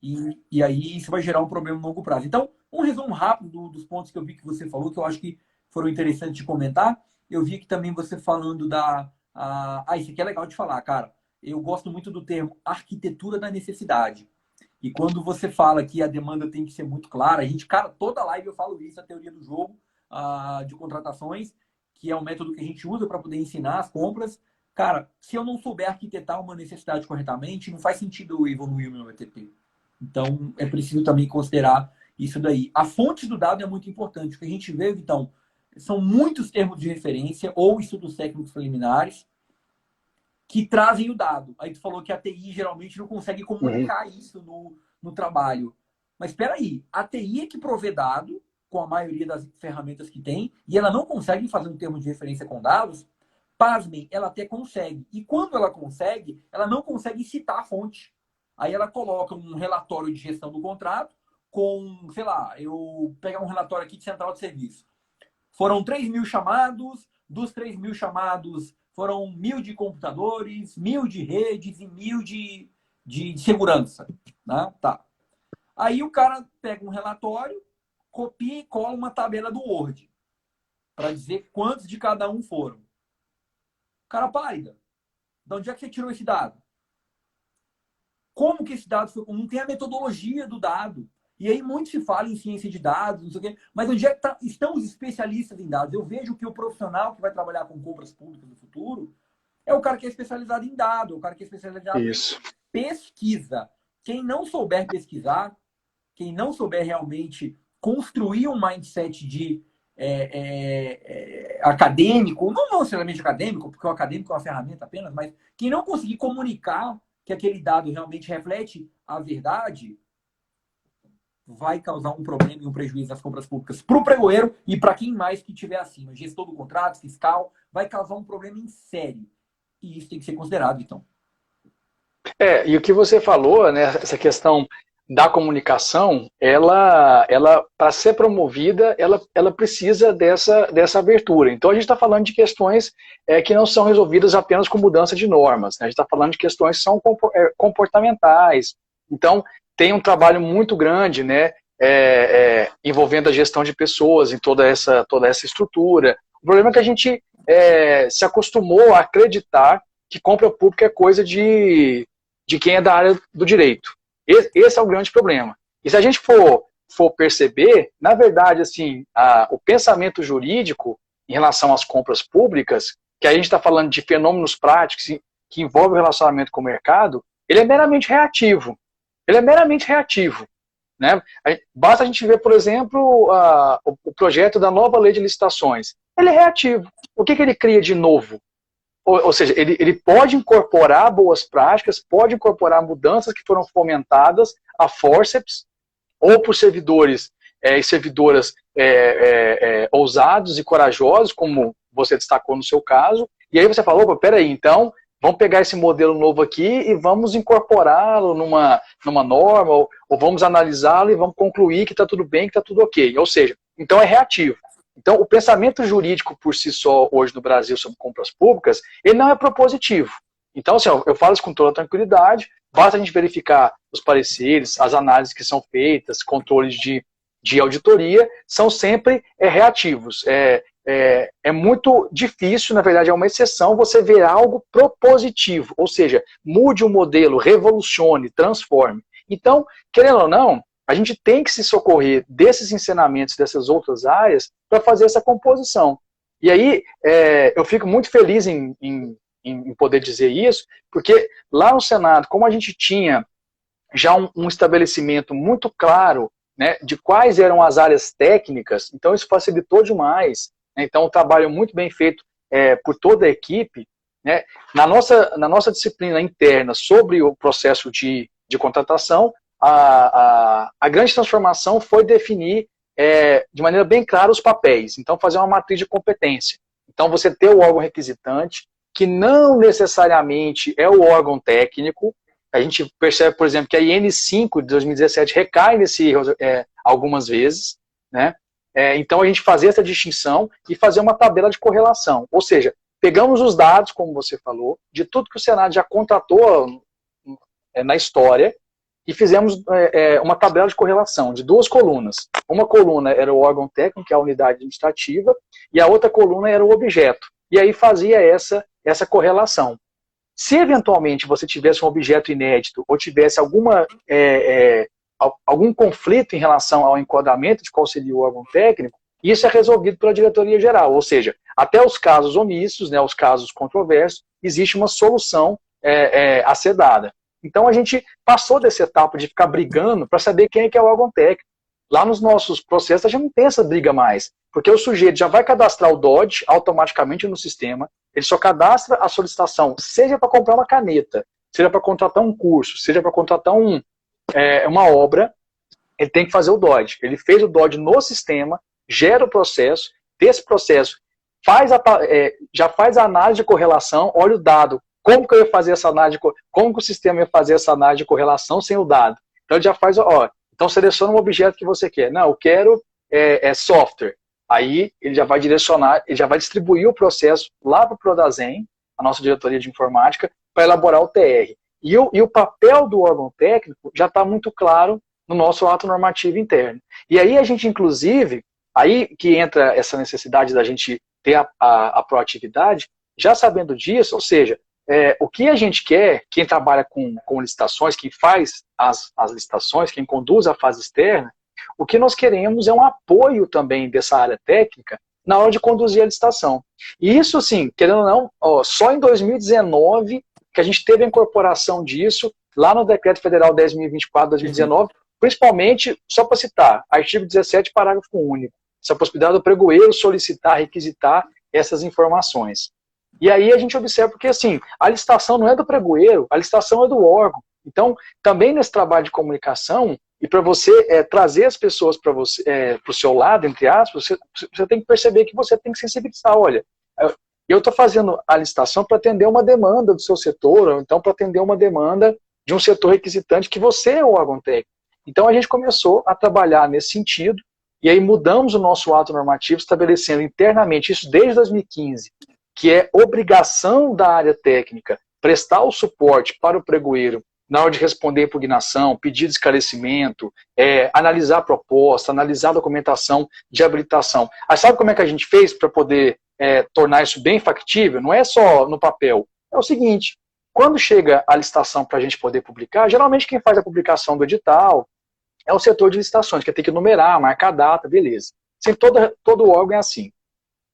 E aí isso vai gerar um problema no longo prazo. Então, um resumo rápido dos pontos que eu vi que você falou, que eu acho que foram interessantes de comentar. Eu vi que também você falando isso aqui é legal de falar, cara. Eu gosto muito do termo arquitetura da necessidade. E quando você fala que a demanda tem que ser muito clara, cara, toda live eu falo isso, a teoria do jogo de contratações, que é um método que a gente usa para poder ensinar as compras. Cara, se eu não souber arquitetar uma necessidade corretamente, não faz sentido eu evoluir o meu ETP. Então, é preciso também considerar isso daí. A fonte do dado é muito importante. O que a gente vê, então, são muitos termos de referência ou estudos técnicos preliminares que trazem o dado. Aí tu falou que a TI geralmente não consegue comunicar isso no trabalho. Mas espera aí, a TI é que provê dado com a maioria das ferramentas que tem e ela não consegue fazer um termo de referência com dados. Pasmem, ela até consegue. E quando ela consegue, ela não consegue citar a fonte. Aí ela coloca um relatório de gestão do contrato com, sei lá, eu pegar um relatório aqui de central de serviço. Foram 3.000 chamados, dos 3.000 chamados foram 1.000 de computadores, 1.000 de redes e 1.000 de segurança. Né? Tá. Aí o cara pega um relatório, copia e cola uma tabela do Word para dizer quantos de cada um foram. O cara pálida. De onde é que você tirou esse dado? Como que esse dado foi? Não tem a metodologia do dado. E aí muito se fala em ciência de dados, não sei o quê, mas onde é que estão os especialistas em dados? Eu vejo que o profissional que vai trabalhar com compras públicas no futuro é o cara que é especializado em dados, o cara que é especializado em pesquisa. Quem não souber pesquisar, quem não souber realmente construir um mindset de acadêmico, não necessariamente acadêmico, porque o acadêmico é uma ferramenta apenas, mas quem não conseguir comunicar que aquele dado realmente reflete a verdade, vai causar um problema e um prejuízo nas compras públicas para o pregoeiro e para quem mais que estiver acima. Gestor do contrato, fiscal, vai causar um problema em série. E isso tem que ser considerado, então. E o que você falou, né, essa questão da comunicação, ela para ser promovida, ela precisa dessa abertura. Então, a gente está falando de questões que não são resolvidas apenas com mudança de normas. Né? A gente está falando de questões que são comportamentais. Então, tem um trabalho muito grande, né, envolvendo a gestão de pessoas em toda essa estrutura. O problema é que a gente se acostumou a acreditar que compra pública é coisa de quem é da área do direito. Esse é o grande problema. E se a gente for perceber, na verdade, assim, o pensamento jurídico em relação às compras públicas, que a gente está falando de fenômenos práticos que envolvem o relacionamento com o mercado, ele é meramente reativo. Né? Basta a gente ver, por exemplo, o projeto da nova lei de licitações. Ele é reativo. O que ele cria de novo? Ou seja, ele pode incorporar boas práticas, pode incorporar mudanças que foram fomentadas a fórceps, ou por servidores e servidoras ousados e corajosos, como você destacou no seu caso, e aí você falou, opa, peraí, então, vamos pegar esse modelo novo aqui e vamos incorporá-lo numa norma, ou vamos analisá-lo e vamos concluir que está tudo bem, que está tudo ok. Ou seja, então é reativo. Então, o pensamento jurídico por si só, hoje no Brasil, sobre compras públicas, ele não é propositivo. Então, assim, eu falo isso com toda tranquilidade, basta a gente verificar os pareceres, as análises que são feitas, controles de auditoria, são sempre reativos. É muito difícil, na verdade é uma exceção, você ver algo propositivo, ou seja, mude o modelo, revolucione, transforme. Então, querendo ou não, a gente tem que se socorrer desses ensinamentos, dessas outras áreas, para fazer essa composição. E aí, eu fico muito feliz em poder dizer isso, porque lá no Senado, como a gente tinha já um estabelecimento muito claro, né, de quais eram as áreas técnicas, então isso facilitou demais. Né? Então, um trabalho muito bem feito por toda a equipe. Né? Na nossa disciplina interna sobre o processo de contratação, a grande transformação foi definir de maneira bem clara os papéis. Então, fazer uma matriz de competência. Então, você ter o órgão requisitante, que não necessariamente é o órgão técnico. A gente percebe, por exemplo, que a IN5 de 2017 recai nesse erro algumas vezes. Né? Então, a gente fazer essa distinção e fazer uma tabela de correlação. Ou seja, pegamos os dados, como você falou, de tudo que o Senado já contratou na história, e fizemos uma tabela de correlação de 2 colunas. Uma coluna era o órgão técnico, que é a unidade administrativa, e a outra coluna era o objeto. E aí fazia essa correlação. Se eventualmente você tivesse um objeto inédito, ou tivesse algum conflito em relação ao enquadramento de qual seria o órgão técnico, isso é resolvido pela diretoria geral. Ou seja, até os casos omissos, né, os casos controversos, existe uma solução a ser dada. Então a gente passou dessa etapa de ficar brigando para saber quem é que é o órgão técnico. Lá nos nossos processos a gente não tem essa briga mais, porque o sujeito já vai cadastrar o DOD automaticamente no sistema, ele só cadastra a solicitação, seja para comprar uma caneta, seja para contratar um curso, seja para contratar uma obra, ele tem que fazer o DOD. Ele fez o DOD no sistema, gera o processo, desse processo já faz a análise de correlação, olha o dado, como que eu ia fazer essa análise, como que o sistema ia fazer essa análise de correlação sem o dado? Então ele já faz, Então seleciona um objeto que você quer. Não, eu quero software. Aí ele já vai direcionar, ele já vai distribuir o processo lá para o Prodazem, a nossa diretoria de informática, para elaborar o TR. E o papel do órgão técnico já está muito claro no nosso ato normativo interno. E aí a gente, inclusive, aí que entra essa necessidade da gente ter a proatividade, já sabendo disso, ou seja, o que a gente quer, quem trabalha com licitações, quem faz as licitações, quem conduz a fase externa, o que nós queremos é um apoio também dessa área técnica na hora de conduzir a licitação. E isso, assim, querendo ou não, só em 2019 que a gente teve a incorporação disso, lá no Decreto Federal 10.024/2019, principalmente, só para citar, artigo 17, parágrafo único, essa possibilidade do pregoeiro solicitar, requisitar essas informações. E aí a gente observa, porque assim, a licitação não é do pregoeiro, a licitação é do órgão. Então, também nesse trabalho de comunicação, e para você trazer as pessoas para o seu lado, entre aspas, você tem que perceber que você tem que sensibilizar. Olha, eu estou fazendo a licitação para atender uma demanda do seu setor, ou então para atender uma demanda de um setor requisitante que você é o órgão técnico. Então a gente começou a trabalhar nesse sentido, e aí mudamos o nosso ato normativo, estabelecendo internamente, isso desde 2015, que é obrigação da área técnica prestar o suporte para o pregoeiro na hora de responder a impugnação, pedir de esclarecimento, analisar a proposta, analisar a documentação de habilitação. Aí sabe como é que a gente fez para poder tornar isso bem factível? Não é só no papel. É o seguinte, quando chega a licitação para a gente poder publicar, geralmente quem faz a publicação do edital é o setor de licitações, que tem que numerar, marcar a data, beleza. Assim, todo órgão é assim.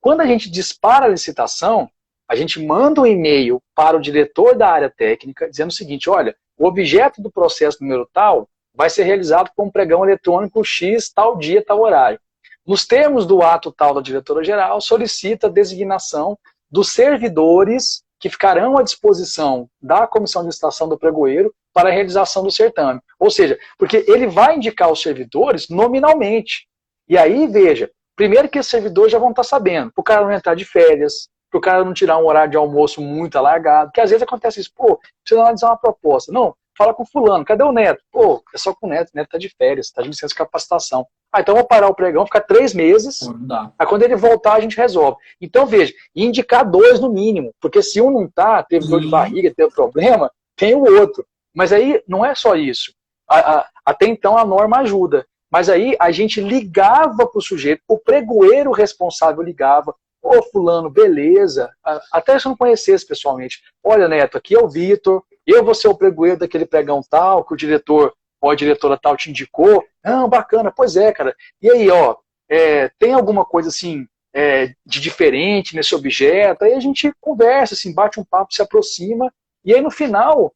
Quando a gente dispara a licitação, a gente manda um e-mail para o diretor da área técnica, dizendo o seguinte, olha, o objeto do processo número tal vai ser realizado com um pregão eletrônico X, tal dia, tal horário. Nos termos do ato tal da diretora-geral, solicita a designação dos servidores que ficarão à disposição da comissão de licitação do pregoeiro para a realização do certame. Ou seja, porque ele vai indicar os servidores nominalmente. E aí, veja, primeiro que esses servidores já vão estar sabendo, para o cara não entrar de férias, para o cara não tirar um horário de almoço muito alargado, que às vezes acontece isso, precisa analisar uma proposta. Não, fala com fulano, cadê o Neto? É só com o Neto está de férias, está de licença de capacitação. Então vou parar o pregão, ficar 3 meses, aí quando ele voltar a gente resolve. Então veja, indicar 2 no mínimo, porque se um não tá, teve dor de barriga, teve problema, tem o outro. Mas aí não é só isso. Até então a norma ajuda. Mas aí a gente ligava para o sujeito, o pregoeiro responsável ligava, fulano, beleza, até se eu não conhecesse pessoalmente, olha Neto, aqui é o Vitor, eu vou ser o pregoeiro daquele pregão tal, que o diretor ou a diretora tal te indicou, bacana, pois é, cara, e aí, tem alguma coisa assim, de diferente nesse objeto, aí a gente conversa, assim, bate um papo, se aproxima, e aí no final,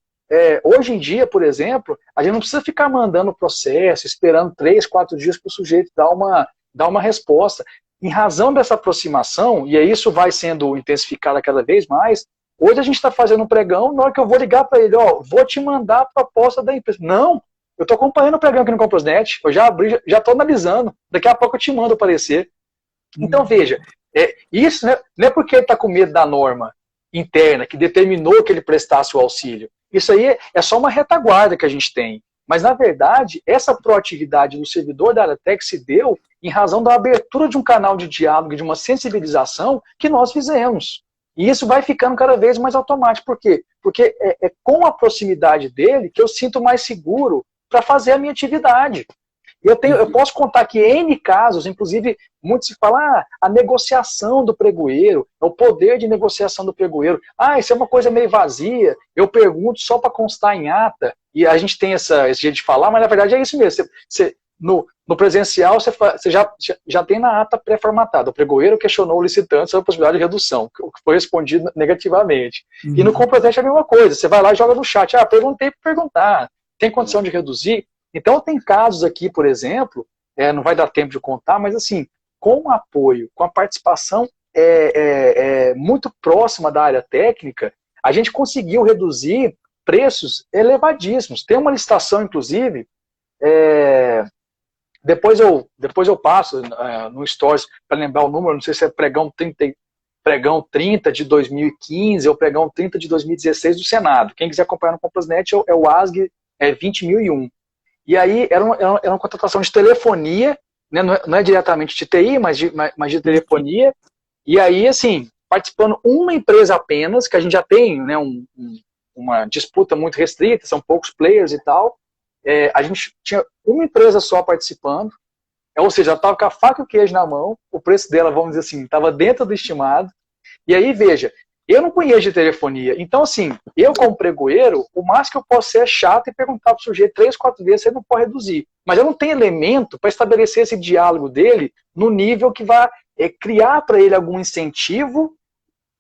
hoje em dia, por exemplo, a gente não precisa ficar mandando o processo, esperando 3, 4 dias para o sujeito dar uma resposta. Em razão dessa aproximação, e aí isso vai sendo intensificado cada vez mais, hoje a gente está fazendo um pregão, na hora que eu vou ligar para ele, vou te mandar a proposta da empresa. Não, eu estou acompanhando o pregão aqui no Comprosnet, eu já abri, já estou analisando, daqui a pouco eu te mando o parecer. Então veja, isso não é porque ele está com medo da norma interna, que determinou que ele prestasse o auxílio. Isso aí é só uma retaguarda que a gente tem. Mas, na verdade, essa proatividade do servidor da área técnica se deu em razão da abertura de um canal de diálogo, de uma sensibilização que nós fizemos. E isso vai ficando cada vez mais automático. Por quê? Porque é com a proximidade dele que eu sinto mais seguro para fazer a minha atividade. Eu posso contar aqui N casos, inclusive, muitos se falam, a negociação do pregoeiro, é o poder de negociação do pregoeiro. Isso é uma coisa meio vazia, eu pergunto só para constar em ata, e a gente tem esse jeito de falar, mas na verdade é isso mesmo. No presencial, você já tem na ata pré-formatada. O pregoeiro questionou o licitante sobre a possibilidade de redução, o que foi respondido negativamente. E no Comprosnet é a mesma coisa, você vai lá e joga no chat, perguntei para perguntar, tem condição de reduzir? Então tem casos aqui, por exemplo, não vai dar tempo de contar, mas assim, com o apoio, com a participação muito próxima da área técnica, a gente conseguiu reduzir preços elevadíssimos. Tem uma licitação, inclusive, depois eu passo no Stories para lembrar o número, não sei se é pregão 30 de 2015 ou pregão 30 de 2016 do Senado. Quem quiser acompanhar no Comprosnet é o ASG 20.001. E aí era uma contratação de telefonia, né? Não é diretamente de TI, mas de telefonia. E aí, assim, participando uma empresa apenas, que a gente já tem, né, uma disputa muito restrita, são poucos players e tal. A gente tinha uma empresa só participando, ou seja, ela estava com a faca e o queijo na mão, o preço dela, vamos dizer assim, estava dentro do estimado. E aí, veja, eu não conheço de telefonia, então assim, eu como pregoeiro, o máximo que eu posso ser é chato e perguntar para o sujeito 3, 4 vezes se ele não pode reduzir. Mas eu não tenho elemento para estabelecer esse diálogo dele no nível que vai criar para ele algum incentivo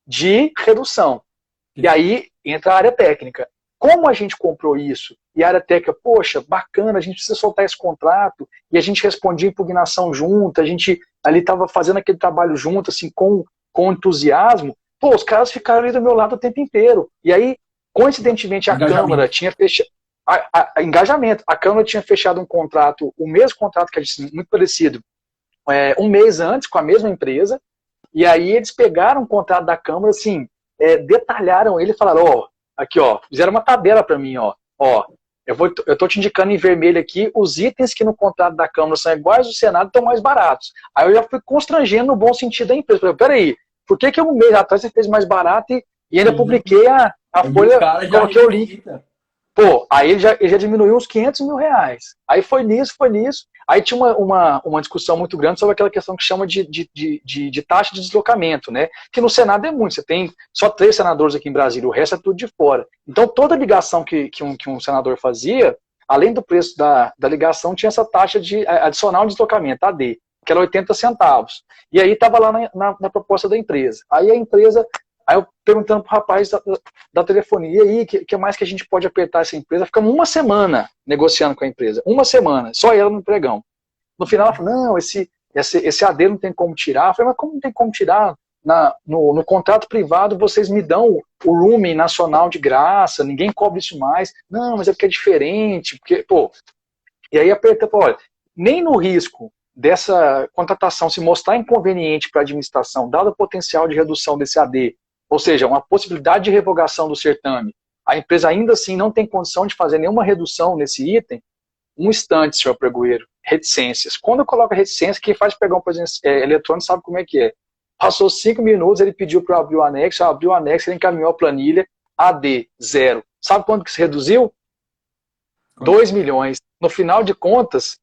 de redução. E aí entra a área técnica. Como a gente comprou isso? E a área técnica, poxa, bacana, a gente precisa soltar esse contrato, e a gente respondia impugnação junto, a gente ali estava fazendo aquele trabalho junto, assim, com entusiasmo. Pô, os caras ficaram ali do meu lado o tempo inteiro. E aí, coincidentemente, a Câmara tinha fechado... Engajamento. A Câmara tinha fechado um contrato, o mesmo contrato que a gente, muito parecido, um mês antes, com a mesma empresa, e aí eles pegaram o contrato da Câmara, assim, detalharam ele e falaram, ó, aqui, ó, fizeram uma tabela para mim, ó, eu tô te indicando em vermelho aqui os itens que no contrato da Câmara são iguais do Senado estão mais baratos. Aí eu já fui constrangendo no bom sentido da empresa. Falei, peraí, por que um mês atrás você fez mais barato e ainda publiquei a folha, coloquei o link. Pô, aí ele já diminuiu uns 500 mil reais. Aí foi nisso. Aí tinha uma discussão muito grande sobre aquela questão que chama de taxa de deslocamento, né? Que no Senado é muito. Você tem só 3 senadores aqui em Brasília, o resto é tudo de fora. Então toda ligação que um senador fazia, além do preço da ligação, tinha essa taxa adicional de deslocamento, AD, que era 80 centavos. E aí estava lá na proposta da empresa. Aí eu perguntando pro rapaz da telefonia, e aí, que mais que a gente pode apertar essa empresa? Ficamos uma semana negociando com a empresa. Uma semana, só ela no pregão. No final ela falou, não, esse AD não tem como tirar. Eu falei, mas como não tem como tirar? No contrato privado vocês me dão o roaming nacional de graça, ninguém cobra isso mais. Não, mas é porque é diferente. Porque, pô. E aí aperta, olha, nem no risco dessa contratação se mostrar inconveniente para a administração, dado o potencial de redução desse AD, ou seja, uma possibilidade de revogação do certame, a empresa ainda assim não tem condição de fazer nenhuma redução nesse item, um instante, senhor pregoeiro, reticências. Quando eu coloco reticência, quem faz pegar um eletrônico sabe como é que é. Passou 5 minutos, ele pediu para abrir o anexo, abriu o anexo, ele encaminhou a planilha, AD, 0. Sabe quanto que se reduziu? 2 milhões. No final de contas,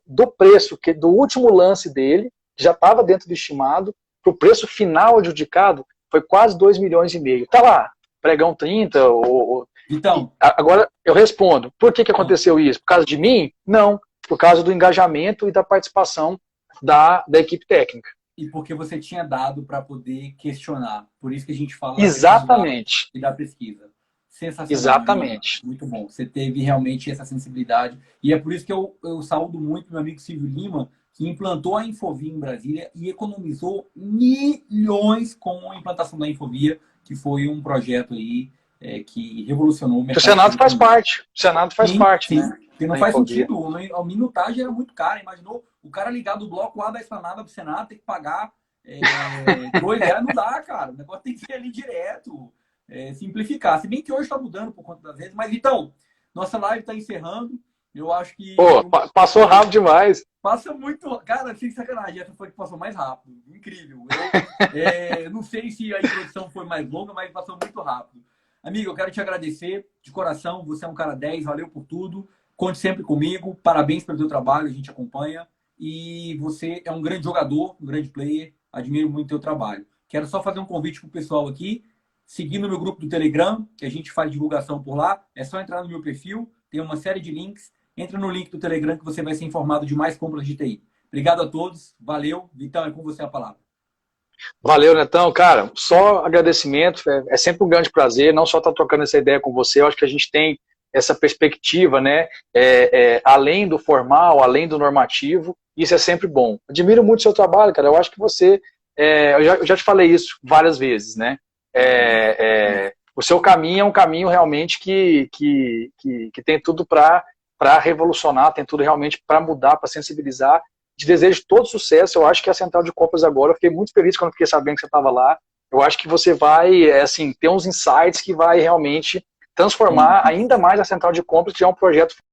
do preço, do último lance dele, que já estava dentro do estimado, para o preço final adjudicado, foi quase 2 milhões e meio. Tá lá, pregão 30, Então, agora eu respondo, por que aconteceu isso? Por causa de mim? Não, por causa do engajamento e da participação da equipe técnica. E porque você tinha dado para poder questionar. Por isso que a gente fala exatamente da pesquisa. Sensacional. Exatamente. Muito bom. Você teve realmente essa sensibilidade. E é por isso que eu saúdo muito meu amigo Silvio Lima, que implantou a Infovia em Brasília e economizou milhões com a implantação da Infovia, que foi um projeto aí que revolucionou o mercado. O Senado faz parte. O Senado faz parte, sim. Né? Porque não faz sentido. A minutagem era muito cara. Imaginou o cara ligar do bloco A da esplanada pro Senado, ter que pagar R$2. Não dá, cara. O negócio tem que ser ali direto. Simplificar. Se bem que hoje está mudando por conta das redes. Mas, então, nossa live está encerrando. Eu acho que... Pô, passou rápido demais. Passa muito... Cara, sem sacanagem. Essa foi que passou mais rápido. Incrível. Eu não sei se a introdução foi mais longa, mas passou muito rápido. Amigo, eu quero te agradecer de coração. Você é um cara 10. Valeu por tudo. Conte sempre comigo. Parabéns pelo teu trabalho. A gente acompanha. E você é um grande jogador, um grande player. Admiro muito o teu trabalho. Quero só fazer um convite pro pessoal aqui. Seguir no meu grupo do Telegram, que a gente faz divulgação por lá. É só entrar no meu perfil. Tem uma série de links. Entra no link do Telegram que você vai ser informado de mais compras de TI. Obrigado a todos. Valeu. Vitão, é com você a palavra. Valeu, Netão. Cara, só agradecimento. É sempre um grande prazer, não só estar trocando essa ideia com você. Eu acho que a gente tem essa perspectiva, né? Além do formal, além do normativo. Isso é sempre bom. Admiro muito o seu trabalho, cara. Eu acho que você... eu já te falei isso várias vezes, né? O seu caminho é um caminho realmente que tem tudo para revolucionar, tem tudo realmente para mudar, para sensibilizar. Te desejo todo sucesso. Eu acho que a Central de Compras agora, eu fiquei muito feliz quando fiquei sabendo que você estava lá. Eu acho que você vai assim, ter uns insights que vai realmente transformar ainda mais a Central de Compras, que é um projeto